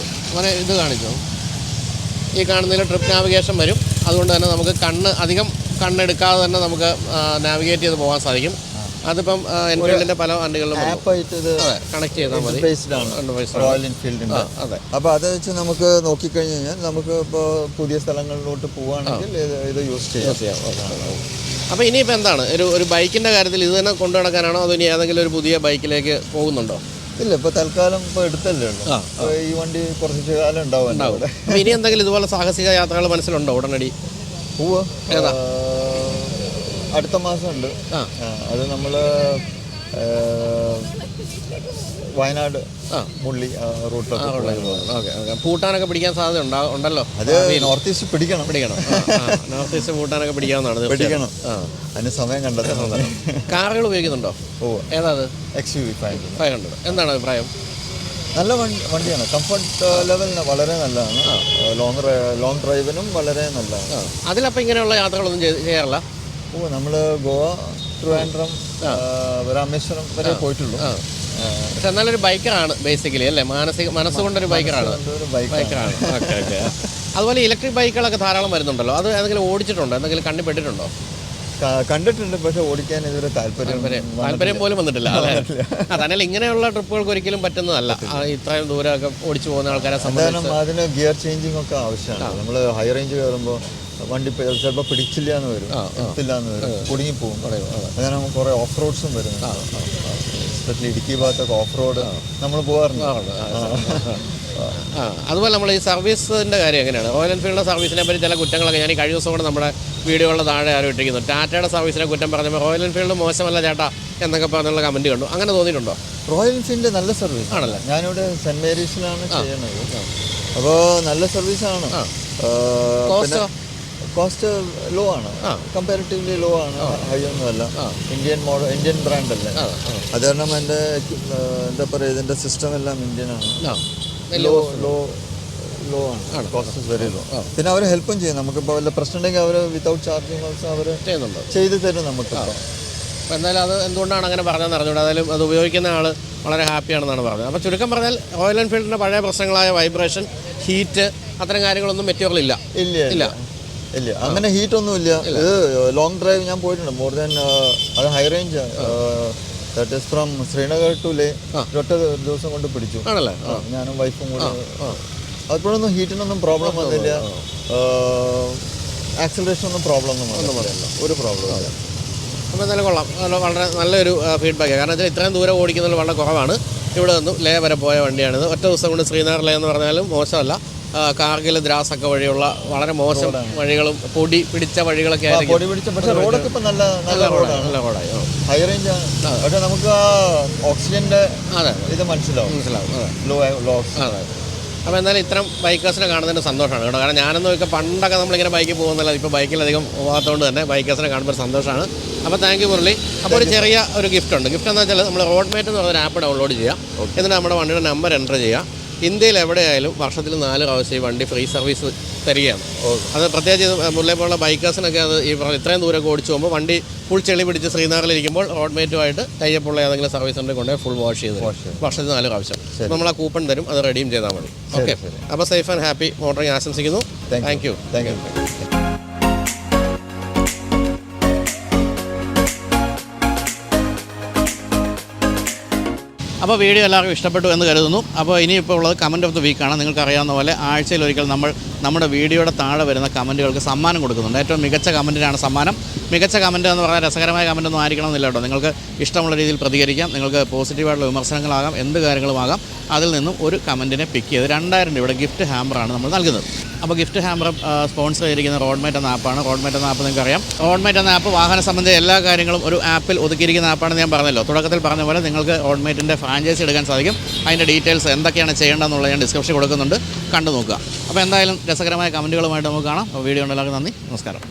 ഇത് കാണിച്ചു. ഈ കാണുന്നതിൽ ട്രിപ്പ് നാവിഗേഷൻ വരും. അതുകൊണ്ട് തന്നെ നമുക്ക് അധികം കണ്ണെടുക്കാതെ തന്നെ നമുക്ക് നാവിഗേറ്റ് ചെയ്ത് പോകാൻ സാധിക്കും. അതിപ്പം എൻഫീൽഡിൻ്റെ പല വണ്ടികളിലും കണക്ട് ചെയ്താൽ മതി. റോയൽ എൻഫീൽഡിൻ്റെ. അതെ. അപ്പോൾ അത് വെച്ച് നമുക്ക് നോക്കിക്കഴിഞ്ഞ് കഴിഞ്ഞാൽ നമുക്ക് ഇപ്പോൾ പുതിയ സ്ഥലങ്ങളിലോട്ട് പോവുകയാണെങ്കിൽ ഇത് യൂസ് ചെയ്യാം. അപ്പോൾ ഇനിയിപ്പോൾ എന്താണ് ഒരു ബൈക്കിൻ്റെ കാര്യത്തിൽ ഇത് തന്നെ കൊണ്ടു നടക്കാനാണോ അതോ ഇനി ഏതെങ്കിലും ഒരു പുതിയ ബൈക്കിലേക്ക് പോകുന്നുണ്ടോ? ഇല്ല, ഇപ്പോൾ തൽക്കാലം ഇപ്പോൾ എടുത്തല്ലേ ഉള്ളൂ. ഈ വണ്ടി കുറച്ച് കാലം ഉണ്ടാവും. അപ്പോൾ ഇനി എന്തെങ്കിലും ഇതുപോലെ സാഹസിക യാത്രകൾ മനസ്സിലുണ്ടോ ഉടനടി? അടുത്ത മാസം ഉണ്ട്. അത് നമ്മൾ വയനാട് മുള്ളി റൂട്ടൊക്കെ പൂട്ടാനൊക്കെ പിടിക്കാൻ സാധ്യത ഉണ്ടല്ലോ. അത് നോർത്ത് ഈസ്റ്റ് പിടിക്കണം. നോർത്ത് ഈസ്റ്റ് പൂട്ടാനൊക്കെ പിടിക്കാവുന്നതാണ്. പിടിക്കണം. അതിന് സമയം കണ്ടെത്തണം. കാറുകൾ ഉപയോഗിക്കുന്നുണ്ടോ? ഏതാ? XUV 500. എന്താണ് അഭിപ്രായം? നല്ല വണ്ടിയാണ്. കംഫർട്ട് ലെവൽ വളരെ നല്ലതാണ്. ലോങ് ഡ്രൈവിനും വളരെ നല്ലതാണ്. അതിലപ്പോൾ ഇങ്ങനെയുള്ള യാത്രകളൊന്നും ചെയ്യാറില്ല? നമ്മൾ ഗോവ, ട്രിവാൻഡ്രം, രാമേശ്വരം വരെ പോയിട്ടുള്ളൂ. പക്ഷെ എന്നാലൊരു ബൈക്കറാണ് ബേസിക്കലി അല്ലേ? മനസ്സുകൊണ്ടൊരു ബൈക്കറാണ്. Okay okay. അതുപോലെ ഇലക്ട്രിക് ബൈക്കുകളൊക്കെ ധാരാളം വരുന്നുണ്ടല്ലോ, അത് ഏതെങ്കിലും ഓടിച്ചിട്ടുണ്ടോ? എന്തെങ്കിലും കണ്ടുപെട്ടിട്ടുണ്ടോ? കണ്ടിട്ടുണ്ട്, പക്ഷെ ഓടിക്കാൻ ഇതുവരെ താല്പര്യം പോലും വന്നിട്ടില്ല. അതല്ല, ഇങ്ങനെയുള്ള ട്രിപ്പുകൾക്ക് ഒരിക്കലും പറ്റുന്നതല്ല. ഇത്രയും ദൂരമൊക്കെ ഓടിച്ചു പോകുന്ന ആൾക്കാരെ സംബന്ധിച്ച് അതിന് ഗിയർ ചേഞ്ചിങ് ഒക്കെ ആവശ്യമാണ്. നമ്മൾ ഹൈ റേഞ്ച് കയറുമ്പോൾ വണ്ടി ചിലപ്പോൾ പിടിച്ചില്ല എന്ന് വരും, എത്തില്ല എന്ന് വരും, കുടുങ്ങിപ്പോകും. അങ്ങനെ കുറേ ഓഫ് റോഡ്സും വരുന്നുണ്ട്. എസ്പെഷ്യലി ഇടുക്കി ഭാഗത്തൊക്കെ ഓഫ് റോഡ് നമ്മൾ പോകാറുണ്ട്. അതുപോലെ നമ്മൾ ഈ സർവീസിൻ്റെ കാര്യം എങ്ങനെയാണ്? റോയൽ എൻഫീൽഡിൻ്റെ സർവീസിനെ പറ്റി ചില കുറ്റങ്ങളൊക്കെ ഞാൻ ഈ കഴിഞ്ഞ ദിവസം കൂടെ നമ്മുടെ വീഡിയോകളുടെ താഴെ ആരും ഇട്ടിരിക്കുന്നു. ടാറ്റയുടെ സർവീസിനെ കുറ്റം പറഞ്ഞപ്പോൾ റോയൽ എൻഫീൽഡ് മോശമല്ല ചേട്ടാ എന്നൊക്കെ പറഞ്ഞുള്ള കമൻറ്റ് കണ്ടു. അങ്ങനെ തോന്നിയിട്ടുണ്ടോ? റോയൽ എൻഫീൽഡ് നല്ല സർവീസ് ആണല്ലേ. ഞാനിവിടെ സെൻറ്റ് മേരീസിലാണ് ചെയ്യുന്നത്. അപ്പോൾ നല്ല സർവീസാണ്. പിന്നെ കോസ്റ്റ് ലോ ആണ്, കമ്പാരിറ്റീവ്ലി ലോ ആണ്, ഹൈ ഒന്നുമല്ല. ഇന്ത്യൻ ബ്രാൻഡ് അല്ലേ, അത് കാരണം എൻ്റെ എന്താ പറയുക, ഇതിൻ്റെ സിസ്റ്റം എല്ലാം ഇന്ത്യൻ ആണ്. ലോ ആണ്, കോസ്റ്റ് ഇസ് വെരി ലോ. പിന്നെ അവർ ഹെൽപ്പും ചെയ്യും. നമുക്കിപ്പോൾ വല്ല പ്രശ്നം ഉണ്ടെങ്കിൽ അവർ വിത്തൗട്ട് ചാർജിങ് ഓൾസോ അവർ ചെയ്തു തരും നമുക്ക്. അപ്പോൾ എന്തായാലും അത് എന്തുകൊണ്ടാണ് അങ്ങനെ പറഞ്ഞതെന്ന് അറിഞ്ഞുകൂടാ. അതായാലും അത് ഉപയോഗിക്കുന്ന ആൾ വളരെ ഹാപ്പിയാണെന്നാണ് പറഞ്ഞത്. അപ്പോൾ ചുരുക്കം പറഞ്ഞാൽ റോയൽ എൻഫീൽഡിൻ്റെ പഴയ പ്രശ്നങ്ങളായ വൈബ്രേഷൻ, ഹീറ്റ്, അത്തരം കാര്യങ്ങളൊന്നും മെറ്റീരിയൽ ഇല്ല. അങ്ങനെ ഹീറ്റ് ഒന്നുമില്ല. ഇത് ലോങ് ഡ്രൈവ് ഞാൻ പോയിട്ടുണ്ട്, മോർ ദാൻ. അത് high range, that is from Srinagar to Leh. ഒറ്റ ദിവസം കൊണ്ട് പിടിച്ചു ആണല്ലേ, ഞാനും വൈഫും കൂടെ. അപ്പോഴൊന്നും ഹീറ്റിനൊന്നും പ്രോബ്ലം വന്നില്ല. ആക്സിലറേഷൻ ഒന്നും പ്രോബ്ലം ഒന്നും പറയില്ല, ഒരു പ്രോബ്ലം ഇല്ല. അപ്പോൾ എന്തായാലും കൊള്ളാം, വളരെ നല്ലൊരു ഫീഡ്ബാക്ക്. കാരണം വെച്ചാൽ ഇത്രയും ദൂരം ഓടിക്കുന്നത് വളരെ കുറവാണ്. ഇവിടെ നിന്നും ലേ വരെ പോയ വണ്ടിയാണിത്. ഒറ്റ ദിവസം കൊണ്ട് ശ്രീനഗർ ലേ എന്ന് പറഞ്ഞാലും മോശമല്ല. കാർഗിൽ, ദ്രാസൊക്കെ വഴിയുള്ള വളരെ മോശം വഴികളും പൊടി പിടിച്ച വഴികളൊക്കെ ആയിരിക്കും. പക്ഷേ റോഡൊക്കെ ഇപ്പം നല്ല റോഡായി, ഹൈ റേഞ്ച് ആണ്. പക്ഷേ നമുക്ക് ആ ഓക്സിജൻ്റെ ഇത് മനസ്സിലാവും. അതെ. അപ്പോൾ എന്തായാലും ഇത്തരം ബൈക്കേഴ്സിനെ കാണുന്നതിന് സന്തോഷമാണ് കേട്ടോ. കാരണം ഞാനെന്ന് വെച്ചാൽ പണ്ടൊക്കെ നമ്മളിങ്ങനെ ബൈക്കിൽ പോകുന്നില്ല, ഇപ്പോൾ ബൈക്കിലധികം പോകാത്തതുകൊണ്ട് തന്നെ ബൈക്കേഴ്സിനെ കാണുമ്പോൾ ഒരു സന്തോഷമാണ്. അപ്പോൾ താങ്ക് യു മുരളി. അപ്പോൾ ഒരു ചെറിയ ഒരു ഗിഫ്റ്റ് ഉണ്ട്. ഗിഫ്റ്റ് എന്ന് വെച്ചാൽ നമ്മൾ റോഡ് മേറ്റ് എന്ന് പറഞ്ഞൊരു ആപ്പ് ഡൗൺലോഡ് ചെയ്യുക. എന്നിട്ട് നമ്മുടെ വണ്ടിയുടെ നമ്പർ എൻ്റർ ചെയ്യുക. ഇന്ത്യയിൽ എവിടെയായാലും വർഷത്തിൽ 4 പ്രാവശ്യം ഈ വണ്ടി ഫ്രീ സർവീസ് തരികയാണ്. അത് പ്രത്യേകിച്ച് മുരളിയെ പോലുള്ള ബൈക്കേഴ്സിനൊക്കെ അത് ഈ ഇത്രയും ദൂരമൊക്കെ ഓടിച്ചു പോകുമ്പോൾ വണ്ടി ഫുൾ ചെളി പിടിച്ച് ശ്രീനഗറിലിരിക്കുമ്പോൾ റോഡ് മേറ്റുമായിട്ട് ടൈപ്പുള്ള ഏതെങ്കിലും സർവീസ് സെൻ്ററിൽ കൊണ്ടുപോയി ഫുൾ വാഷ് ചെയ്ത് വർഷത്തിൽ 4 പ്രാവശ്യം നമ്മൾ ആ കൂപ്പൺ തരും, അത് റെഡീം ചെയ്താൽ മതി. ഓക്കെ, അപ്പോൾ സേഫ് ആൻഡ് ഹാപ്പി മോട്ടറിങ് ആശംസിക്കുന്നു. Thank you. അപ്പോൾ വീഡിയോ എല്ലാവർക്കും ഇഷ്ടപ്പെട്ടു എന്ന് കരുതുന്നു. അപ്പോൾ ഇനിയിപ്പോൾ ഉള്ളത് കമൻറ്റ് ഓഫ് ദ വീക്കാണ്. നിങ്ങൾക്കറിയാവുന്ന പോലെ ആഴ്ചയിൽ ഒരിക്കൽ നമ്മൾ നമ്മുടെ വീഡിയോയുടെ താഴെ വരുന്ന കമൻറ്റുകൾക്ക് സമ്മാനം കൊടുക്കുന്നുണ്ട്. ഏറ്റവും മികച്ച കമൻറ്റിനാണ് സമ്മാനം. മികച്ച കമൻറ്റ് എന്ന് പറഞ്ഞാൽ രസകരമായ കമൻറ്റൊന്നും ആയിരിക്കണമെന്നില്ല കേട്ടോ. നിങ്ങൾക്ക് ഇഷ്ടമുള്ള രീതിയിൽ പ്രതികരിക്കാം. നിങ്ങൾക്ക് പോസിറ്റീവായിട്ടുള്ള വിമർശനങ്ങളാകാം, എന്ത് കാര്യങ്ങളുമാകാം. അതിൽ നിന്നും ഒരു കമൻറ്റിനെ പിക്ക് ചെയ്ത് 2000 രൂപയുടെ ഗിഫ്റ്റ് ഹാമ്പറാണ് നമ്മൾ നൽകുന്നത്. അപ്പോൾ ഗിഫ്റ്റ് ഹാമ്പർ സ്പോൺസർ ചെയ്തിരിക്കുന്ന റോഡ്മേറ്റ് എന്ന ആപ്പാണ്. റോഡ്മേറ്റ് എന്ന ആപ്പ് നിങ്ങൾക്കറിയാം. റോഡ്മേറ്റ് എന്ന ആപ്പ് വാഹന സംബന്ധിച്ച എല്ലാ കാര്യങ്ങളും ഒരു ആപ്പിൽ ഒതുക്കിയിരിക്കുന്ന ആപ്പാണെന്ന് ഞാൻ പറഞ്ഞല്ലോ. തുടക്കത്തിൽ പറഞ്ഞ പോലെ നിങ്ങൾക്ക് റോഡ്മേറ്റിൻ്റെ ഫ്രാഞ്ചൈസി എടുക്കാൻ സാധിക്കും. അതിൻ്റെ ഡീറ്റെയിൽസ് എന്തൊക്കെയാണ് ചെയ്യേണ്ടതെന്നുള്ളത് ഞാൻ ഡിസ്ക്രിപ്ഷൻ കൊടുക്കുന്നുണ്ട്, കണ്ടു നോക്കുക. അപ്പോൾ എന്തായാലും രസകരമായ കമൻറ്റുകളുമായിട്ട് നമുക്ക് കാണാം. വീഡിയോ ഉണ്ടെല്ലാവർക്കും നന്ദി, നമസ്കാരം.